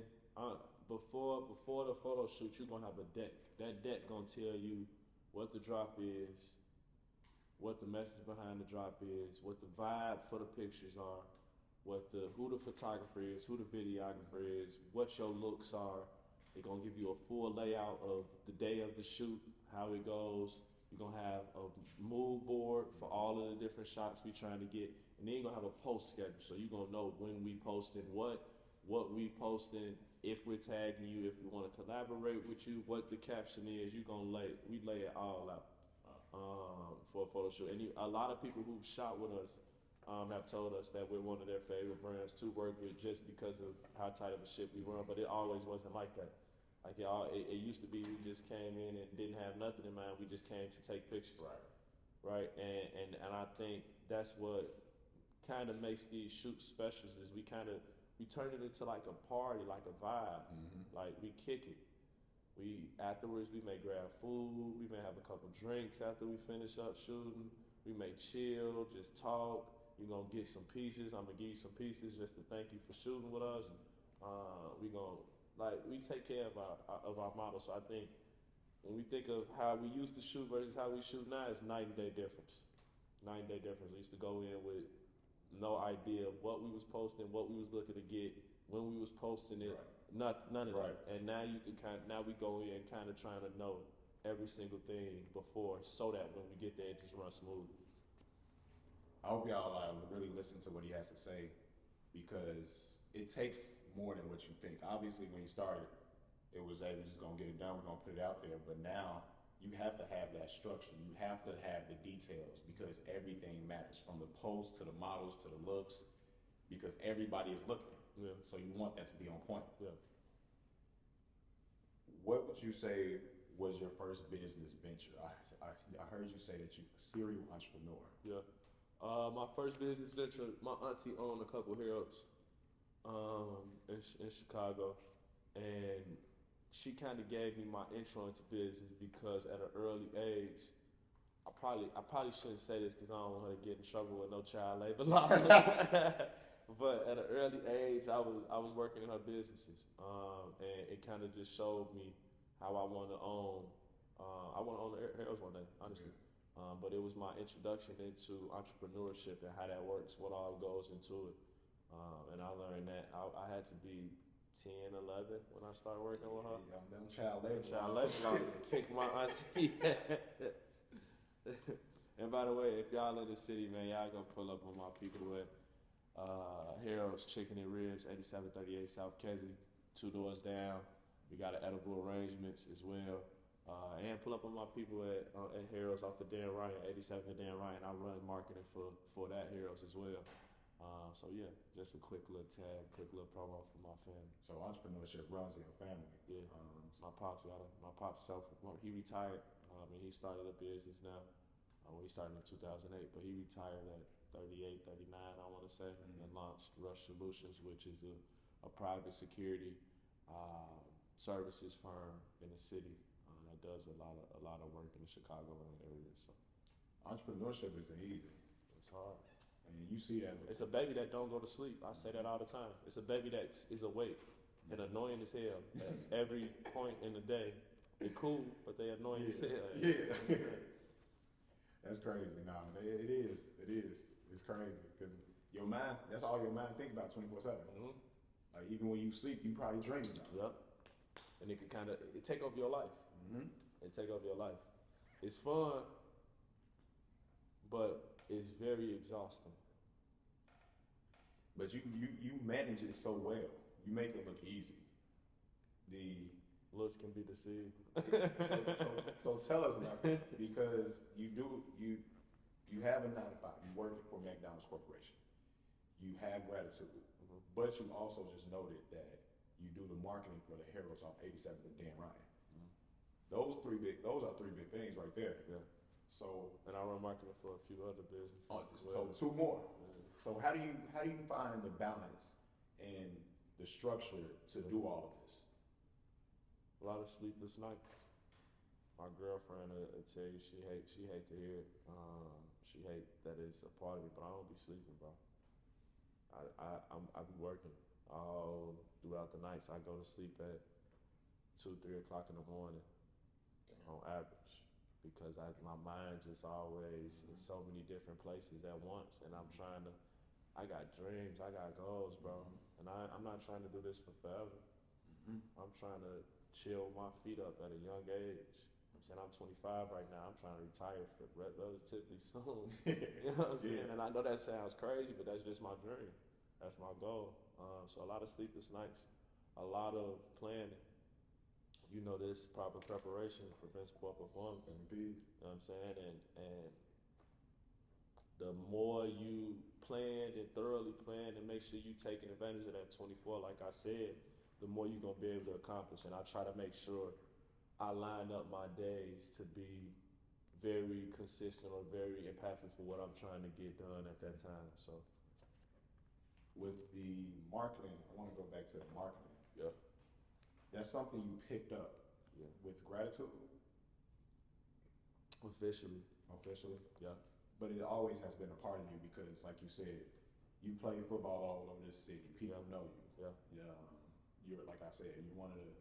before the photo shoot, you're gonna have a deck. That deck gonna tell you what the drop is, what the message behind the drop is, what the vibe for the pictures are, who the photographer is, who the videographer is, what your looks are. They're gonna give you a full layout of the day of the shoot, how it goes. You're gonna have a mood board for all of the different shots we trying to get, and then you're gonna have a post schedule. So you're gonna know when we posting what we posting, if we're tagging you, if we want to collaborate with you, what the caption is. We lay it all out for a photo shoot. And a lot of people who've shot with us have told us that we're one of their favorite brands to work with just because of how tight of a ship we run. But it always wasn't like that. Like it used to be we just came in and didn't have nothing in mind. We just came to take pictures. Right. And I think that's what kind of makes these shoots special is we turn it into like a party, like a vibe. Like we kick it. Afterwards we may grab food, we may have a couple drinks after we finish up shooting. We may chill, just talk. You're gonna get some pieces. I'm gonna give you some pieces just to thank you for shooting with us. We take care of our model. So I think when we think of how we used to shoot versus how we shoot now, it's night and day difference. Night and day difference. We used to go in with no idea of what we was posting, what we was looking to get, when we was posting it, none of that. And now now we go in kind of trying to know every single thing before, so that when we get there, it just runs smooth. I hope y'all really listen to what he has to say, because it takes more than what you think. Obviously, when he started, it was, hey, we're just gonna get it done, we're gonna put it out there. But now you have to have that structure. You have to have the details, because everything matters, from the post to the models to the looks, because everybody is looking. So you want that to be on point. What would you say was your first business venture? I heard you say that you're a serial entrepreneur. My first business venture, my auntie owned a couple Heroes in Chicago, and she kind of gave me my intro into business, because at an early age, I probably shouldn't say this because I don't want her to get in trouble with no child labor law. But at an early age, I was working in her businesses, and it kind of just showed me how I want to own. I want to own the Heroes one day, honestly. But it was my introduction into entrepreneurship and how that works, what all goes into it. And I learned that I had to be 10, 11 when I started working with her. Them child labor kicked my auntie. And by the way, if y'all in the city, man, y'all gonna pull up on my people with Heroes Chicken and Ribs, 8738 South Kesey, 2 doors down. We got an edible arrangements as well. And pull up on my people at Heroes off the Dan Ryan, 87 Dan Ryan. I run marketing for that Heroes as well. So yeah, just a quick little tag, quick little promo for my family. So entrepreneurship runs in your family. Yeah. My pops he retired. And he started a business now. He started in 2008, but he retired at 38, 39, I want to say, and launched Rush Solutions, which is a private security services firm in the city that does a lot of work in the Chicagoland area. So entrepreneurship isn't easy. It's hard. And you see that. It's a baby that don't go to sleep. I say that all the time. It's a baby that is awake and annoying as hell at every point in the day. They're cool, but they annoying as hell. Yeah. That's crazy. Nah, it is. It's crazy, because your mind, that's all your mind think about 24/7. Like even when you sleep, you probably dreaming about it. Yep. And it can it take over your life. It take over your life. It's fun, but it's very exhausting. But you manage it so well. You make it look easy. The looks can be deceived. so tell us about that, because you have a 9 to 5. You work for McDonald's Corporation. you have gratitude, but you also just noted that you do the marketing for the Heroes off 87th and Dan Ryan. Those are three big things right there. Yeah. So, and I run marketing for a few other businesses. As so well. two more. Yeah. So how do you find the balance and the structure to do all of this? A lot of sleepless nights. My girlfriend will tell you she hate to hear it. She hate that it's a part of it, but I don't be sleeping, bro. I be working all throughout the nights. I go to sleep at 2-3 o'clock in the morning on average because my mind just always in so many different places at once, and I got dreams, I got goals, bro, and I'm not trying to do this for forever. I'm trying to chill my feet up at a young age. I'm saying I'm 25 right now. I'm trying to retire for relatively soon. You know what I'm saying? And I know that sounds crazy, but that's just my dream. That's my goal. So a lot of sleepless nights, a lot of planning. You know this, proper preparation prevents poor performance. You know what I'm saying? And the more you plan and thoroughly plan and make sure you taking advantage of that 24, like I said, the more you're gonna be able to accomplish. And I try to make sure I line up my days to be very consistent or very impactful for what I'm trying to get done at that time. So with the marketing, I want to go back to the marketing. yeah. That's something you picked up with gratitude? Officially. Yeah. But it always has been a part of you because, like you said, you play football all over this city. People know you. Yeah. You're, like I said, you're one of the,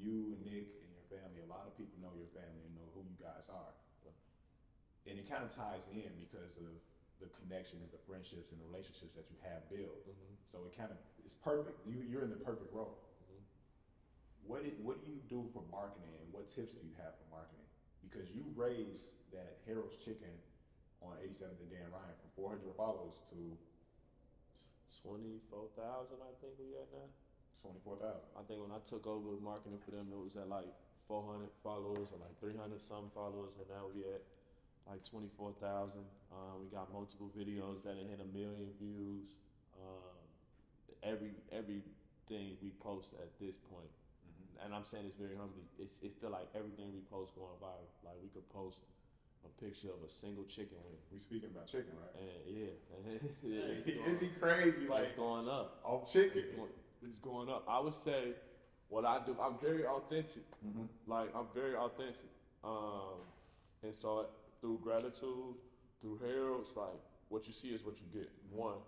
you and Nick and your family, a lot of people know your family and know who you guys are. Yeah. And it kind of ties in because of the connections, the friendships, and the relationships that you have built. So it kind of, it's perfect. You're in the perfect role. What do you do for marketing, and what tips do you have for marketing? Because you raised that Harold's Chicken on 87th and Dan Ryan from 400 followers to 24,000, I think we at now. 24,000. I think when I took over marketing for them, it was at like 400 followers or like 300 some followers, and now we at like 24,000. We got multiple videos that hit 1 million views. Everything we post at this point. And I'm saying this very humbly, it feel like everything we post going viral. Like we could post a picture of a single chicken wing. We speaking about chicken, right? And it'd be crazy, like it's going up. Off chicken. It's going up. I would say what I do, I'm very authentic. Like I'm very authentic. And so through gratitude, through Harold's, like what you see is what you get. One.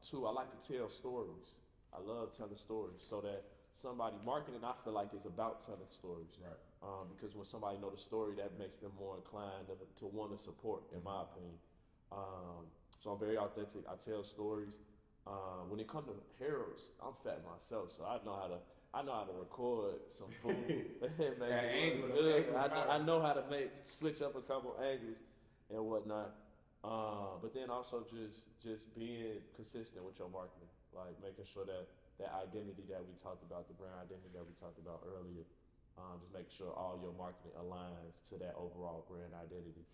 Two, I like to tell stories. I love telling stories so that somebody marketing, I feel like, is about telling stories. Right. Because when somebody know the story, that makes them more inclined to want to support, in my opinion. So I'm very authentic. I tell stories. When it comes to Harold's, I'm fat myself, so I know how to record some food. I know how to switch up a couple angles and whatnot. But then also just being consistent with your marketing, like making sure that identity that we talked about, the brand identity that we talked about earlier, just making sure all your marketing aligns to that overall brand identity,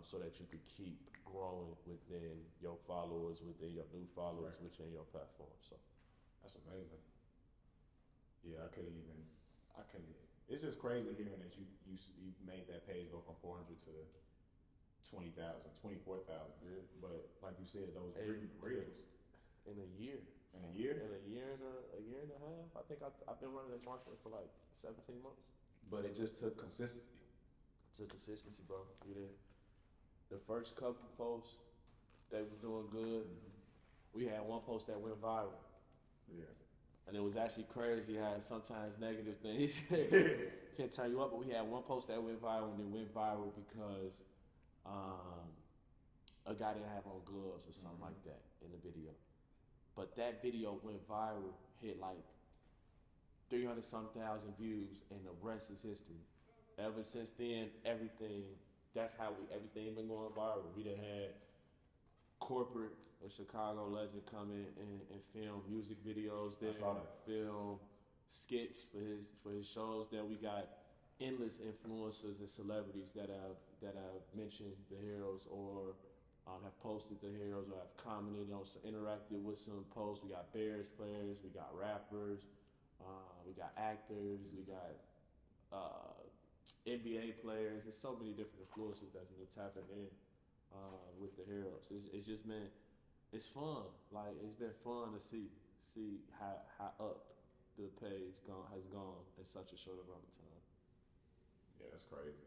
so that you could keep growing within your followers, within your new followers, within your platform. So that's amazing. Yeah, I couldn't. It's just crazy hearing that you made that page go from 400 to 20,000, 24,000. Yeah. But like you said, those reels in a year. In a year? In a year and a half. I think I've been running that marketing for like 17 months. But it just took consistency. It took consistency, bro. The first couple posts, they was doing good. We had one post that went viral. Yeah. And it was actually crazy how sometimes negative things can turn you up. But we had one post that went viral, and it went viral because a guy didn't have on gloves or something like that in the video. But that video went viral, hit like 300-some thousand views, and the rest is history. Ever since then, everything been going viral. We done had corporate, a Chicago legend, come in and film music videos there, film skits for his shows. Then we got endless influencers and celebrities that have mentioned the Heroes or have posted the heroes or have commented on, interacted with some posts. We got Bears players, we got rappers, we got actors, we got NBA players. There's so many different influences that's been tapping in with the heroes. It's just been, it's fun. Like, it's been fun to see how up the page has gone in such a short amount of time. Yeah, that's crazy.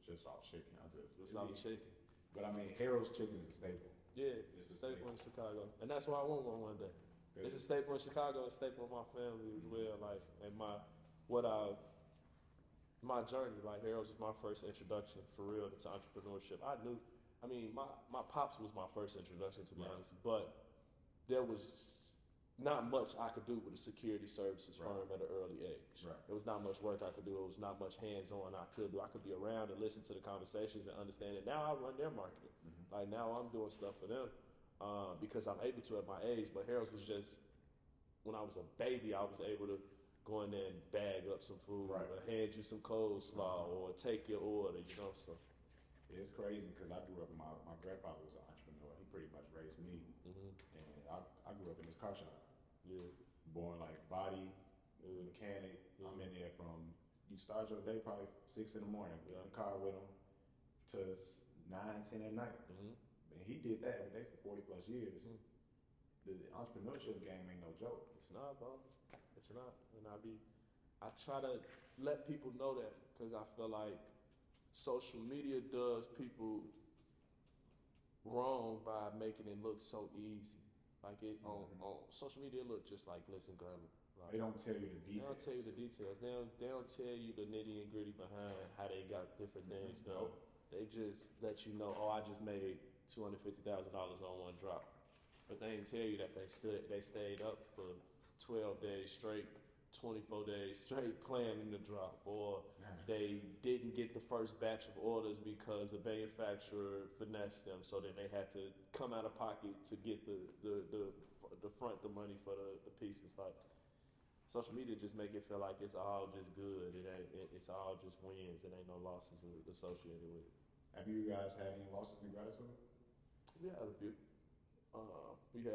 Just off chicken. Just off chicken. But I mean, Harold's Chicken is a staple. Yeah, it's a staple in Chicago, and that's why I want one day. It's a staple in Chicago, a staple in my family as well. Like, and my journey, like Harold's was my first introduction for real to entrepreneurship. My pops was my first introduction, to be honest, but there was not much I could do with a security services firm at an early age. Right. There was not much work I could do. It was not much hands-on I could do. I could be around and listen to the conversations and understand it. Now I run their marketing. Like, now I'm doing stuff for them because I'm able to at my age. But Harold's was just, when I was a baby, I was able to go in there and bag up some food or hand you some coleslaw or take your order, you know. So it's crazy because I grew up, my grandfather was an entrepreneur. He pretty much raised me. And I grew up in this car shop. Yeah. Born like body, mechanic. I'm in there from, you start your day probably 6 in the morning, get in the car with him to 9, 10 at night. And he did that every day for 40 plus years. The entrepreneurship game ain't no joke. It's not, bro. It's not. And I try to let people know that because I feel like social media does people wrong by making it look so easy. Like, on social media, it look just like glitz and glamour. Like, they don't tell you the details. They don't tell you the details. They don't tell you the nitty and gritty behind how they got different things done. They just let you know, oh, I just made $250,000 on one drop. But they didn't tell you that they stayed up for 12 days straight, 24 days straight planning the drop, or they didn't get the first batch of orders because the manufacturer finessed them, so then they had to come out of pocket to get the the money for the pieces. Like, social media just make it feel like it's all just good. It's all just wins. It ain't no losses associated with it. Have you guys had any losses in gratitude? We had a few. We've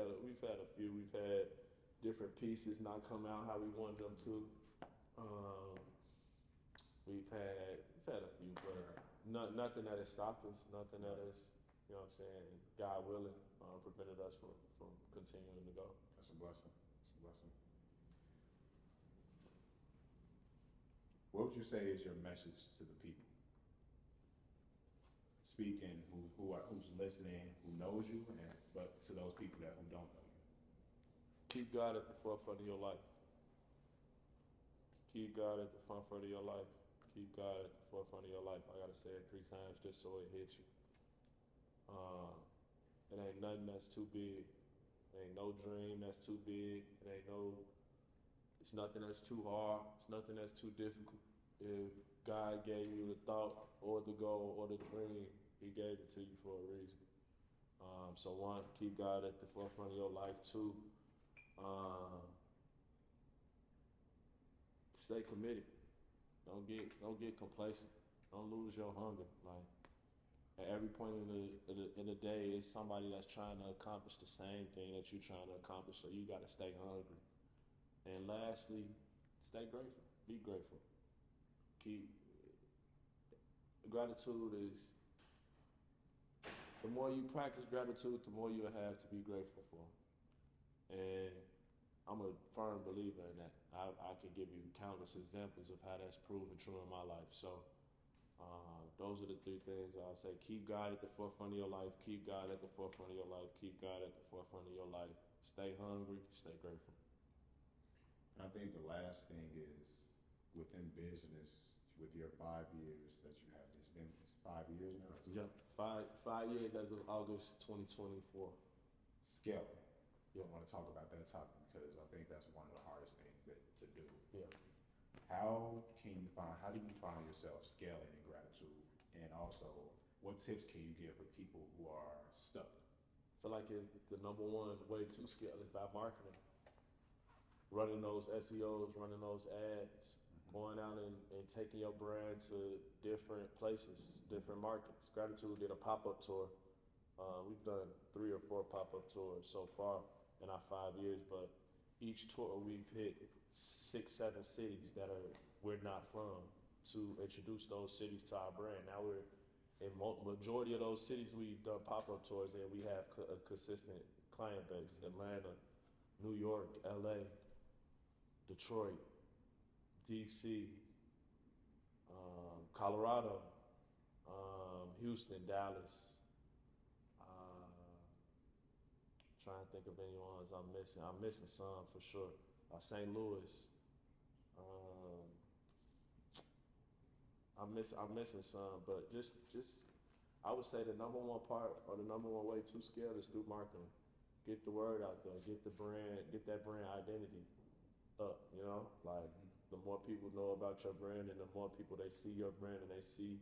had a few. We've had different pieces not come out how we wanted them to. We've had a few, but nothing that has stopped us. Nothing that has, you know what I'm saying, God willing, prevented us from continuing to go. That's a blessing. That's a blessing. What would you say is your message to the people? Speaking, who's listening, who knows you, but to those people who don't know you. Keep God at the forefront of your life. Keep God at the forefront of your life. Keep God at the forefront of your life. I gotta say it 3 times just so it hits you. It ain't nothing that's too big. It ain't no dream that's too big. It's nothing that's too hard. It's nothing that's too difficult. If God gave you the thought or the goal or the dream, He gave it to you for a reason. So 1, keep God at the forefront of your life. 2, stay committed. Don't get complacent. Don't lose your hunger. Like, at every point in the day, it's somebody that's trying to accomplish the same thing that you're trying to accomplish. So you got to stay hungry. And lastly, stay grateful. Be grateful. Gratitude is, the more you practice gratitude, the more you'll have to be grateful for. And I'm a firm believer in that. I can give you countless examples of how that's proven true in my life. So those are the 3 things I'll say. Keep God at the forefront of your life. Keep God at the forefront of your life. Keep God at the forefront of your life. Stay hungry. Stay grateful. I think the last thing is, within business, with your 5 years that you have, it's 5 years now? Yeah, 5 years as of August 2024. Scaling. Yeah. I want to talk about that topic because I think that's one of the hardest things to do. Yeah. How do you find yourself scaling in gratitude? And also, what tips can you give for people who are stuck? I feel like the number 1 way to scale is by marketing. Running those SEOs, running those ads, going out and taking your brand to different places, different markets. Gratitude did a pop-up tour We've done 3 or 4 pop-up tours so far in our 5 years, but each tour we've hit 6, 7 cities that we're not from to introduce those cities to our brand. Now we're in majority of those cities we've done pop-up tours and we have a consistent client base: Atlanta, New York, LA, Detroit, DC, Colorado, Houston, Dallas. Trying to think of any ones I'm missing. I'm missing some for sure. St. Louis. I'm missing some, but just I would say the number one part or the number one way to scale is through marketing. Get the word out there. Get the brand. Get that brand identity up. You know, like the more people know about your brand, and the more people they see your brand and they see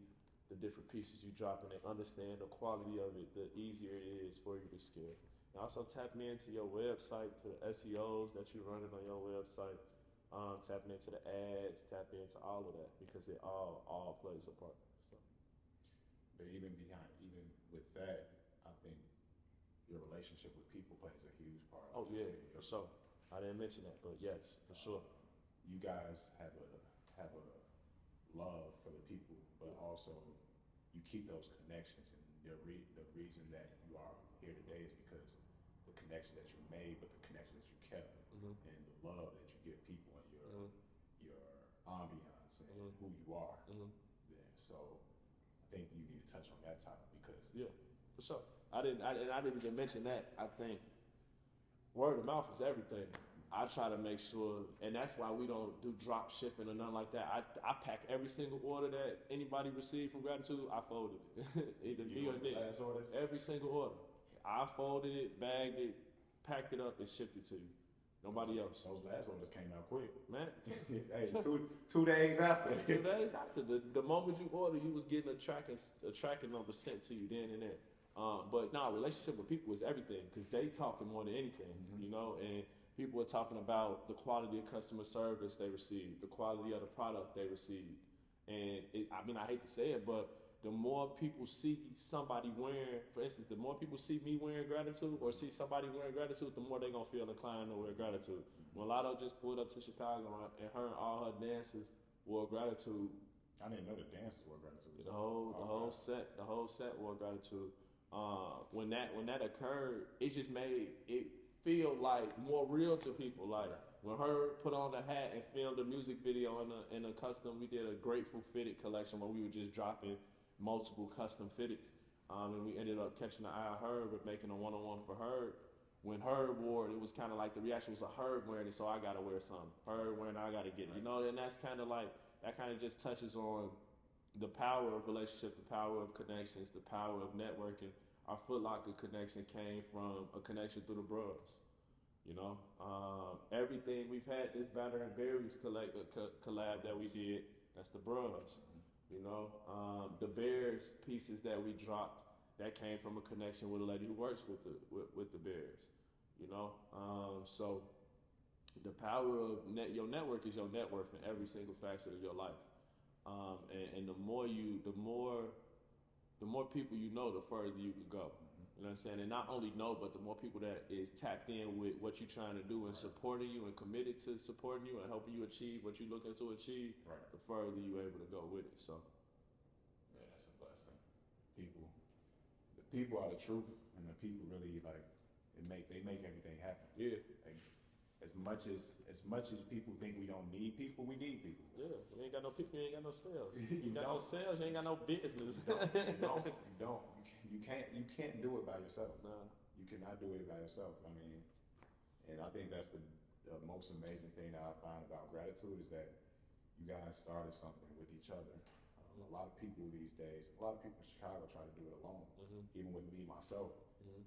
the different pieces you drop and they understand the quality of it, the easier it is for you to scale. And also tap into your website, to the SEOs that you're running on your website. Tap into the ads, tap into all of that, because it all plays a part. So. But even with that, I think your relationship with people plays a huge part. Oh yeah, for sure. I didn't mention that, but yes, for sure. You guys have a love for the people, but also you keep those connections, and the reason that you are here today is because the connection that you made, but the connection that you kept, and the love that you give people, and your ambiance and who you are. Then, so I think you need to touch on that topic because for sure. I didn't even mention that. I think word of mouth is everything. I try to make sure, and that's why we don't do drop shipping or nothing like that. I pack every single order that anybody received from Gratitude. I folded it, either me or Nick. Every single order, I folded it, bagged it, packed it up, and shipped it to you. Nobody else. Those last orders came out quick, man. Hey, two days after. 2 days after the moment you order, you was getting a tracking number sent to you then and there. But relationship with people is everything, because they talking more than anything, you know. And people are talking about the quality of customer service they received, the quality of the product they received, and I hate to say it, but the more people see somebody wearing, for instance, the more people see me wearing Gratitude or see somebody wearing Gratitude, the more they're going to feel inclined to wear Gratitude. When Lotto just pulled up to Chicago and her and all her dancers wore Gratitude. I didn't know the dancers wore Gratitude. The whole set wore Gratitude. When that occurred, it just made it feel like more real to people. Like when her put on the hat and filmed a music video in a custom, we did a Grateful Fitted collection where we were just dropping multiple custom fitteds, and we ended up catching the eye of Herb with making a one-on-one for Herb. When Herb wore it, it was kind of like the reaction was a Herb wearing it, so I gotta wear something. Herb wearing it, I gotta get it, you know. And that's kind of like, that kind of just touches on the power of relationship, the power of connections, the power of networking. Our Foot Locker connection came from a connection through the bros. You know, everything we've had, this Batter and Berries collab that we did, that's the bros. You know, the Bears pieces that we dropped, that came from a connection with a lady who works with the Bears. You know, so the power of your network is your net worth in every single facet of your life. And the more people you know, the further you can go. You know what I'm saying? And not only know, but the more people that is tapped in with what you're trying to do and supporting you and committed to supporting you and helping you achieve what you're looking to achieve, the further you're able to go with it. So, yeah, that's a blessing. The people are the truth, and the people really they make everything happen. Yeah. Like, as much as people think we don't need people, we need people. Yeah, you ain't got no people, you ain't got no sales. You got no sales, you ain't got no business. You don't. You can't do it by yourself. Nah. You cannot do it by yourself. I mean, and I think that's the most amazing thing that I find about Gratitude is that you guys started something with each other. A lot of people these days, a lot of people in Chicago try to do it alone. Even with me, myself,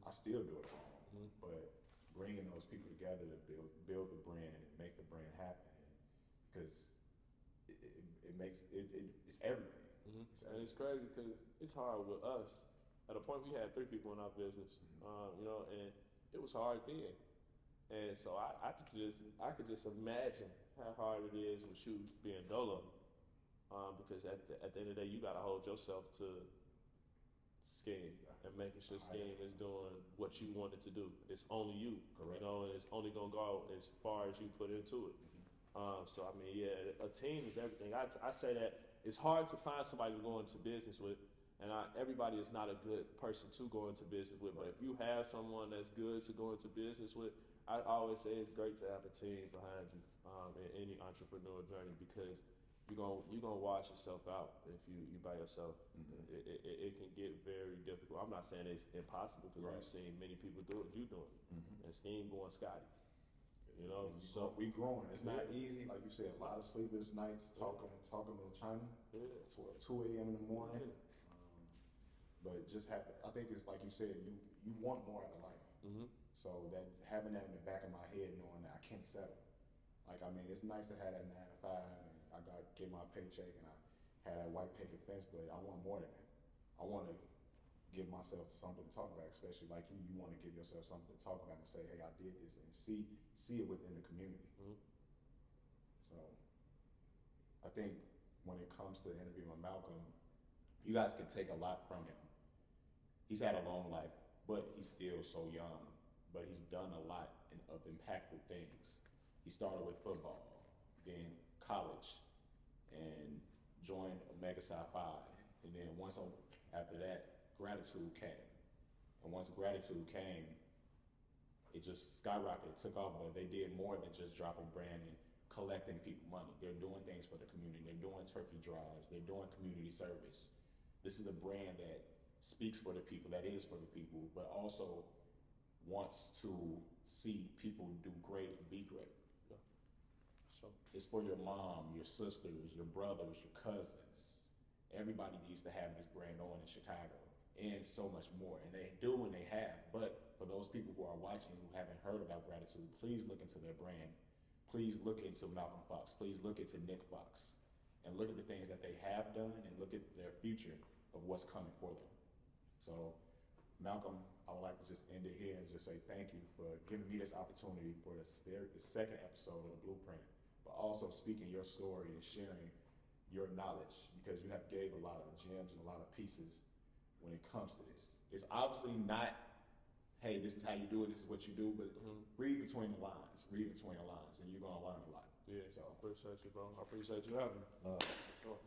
I still do it alone. But bringing those people together to build the brand and make the brand happen, because it's everything. And it's crazy because it's hard with us. At a point, we had 3 people in our business, you know, and it was hard then. And so I could just imagine how hard it is with you being dolo, because at the end of the day, you got to hold yourself to scheme and making sure scheme is doing what you want it to do. It's only you, Correct. you know, and it's only gonna go as far as you put into it. So I mean, yeah, a team is everything. I say that it's hard to find somebody to go into business with, and everybody is not a good person to go into business with. But if you have someone that's good to go into business with, I always say it's great to have a team behind you in any entrepreneur journey, because you're gonna wash yourself out if you by yourself. It can get very difficult. I'm not saying it's impossible, because Right. we've seen many people do it. You doing it, and Scheme going Scotty. You know, So we growing. It's not easy, like you said. A lot of sleepless nights talking to China. Yeah. It's 2 a.m. in the morning. Yeah. But just have. I think it's like you said. You want more out of life. So that having that in the back of my head, knowing that I can't settle. Like, I mean, it's nice to have that 9 to 5, and I get my paycheck, and I had that white picket fence. But I want more than that. I want to give myself something to talk about, especially like you want to give yourself something to talk about and say, hey, I did this, and see it within the community. So I think when it comes to interviewing Malcolm, you guys can take a lot from him. He's had a long life, but he's still so young, but he's done a lot of impactful things. He started with football, then college, and joined Omega Psi Phi, and then after that, gratitude came. And once gratitude came, it just skyrocketed, took off, but they did more than just dropping brand and collecting people money. They're doing things for the community. They're doing turkey drives. They're doing community service. This is a brand that speaks for the people, that is for the people, but also wants to see people do great and be great. Yeah. So it's for your mom, your sisters, your brothers, your cousins. Everybody needs to have this brand on in Chicago, and so much more. And they do, and they have. But for those people who are watching who haven't heard about gratitude, please look into their brand. Please look into Malcolm Fox. Please look into Nick Fox, and look at the things that they have done, and look at their future of what's coming for them. So, Malcolm, I would like to just end it here and just say thank you for giving me this opportunity for the second episode of The Blueprint, but also speaking your story and sharing your knowledge, because you have gave a lot of gems and a lot of pieces when it comes to this. It's obviously not, hey, this is how you do it, this is what you do, but read between the lines, and you're gonna learn a lot. yeah, So I appreciate you, bro. I appreciate you having me. sure.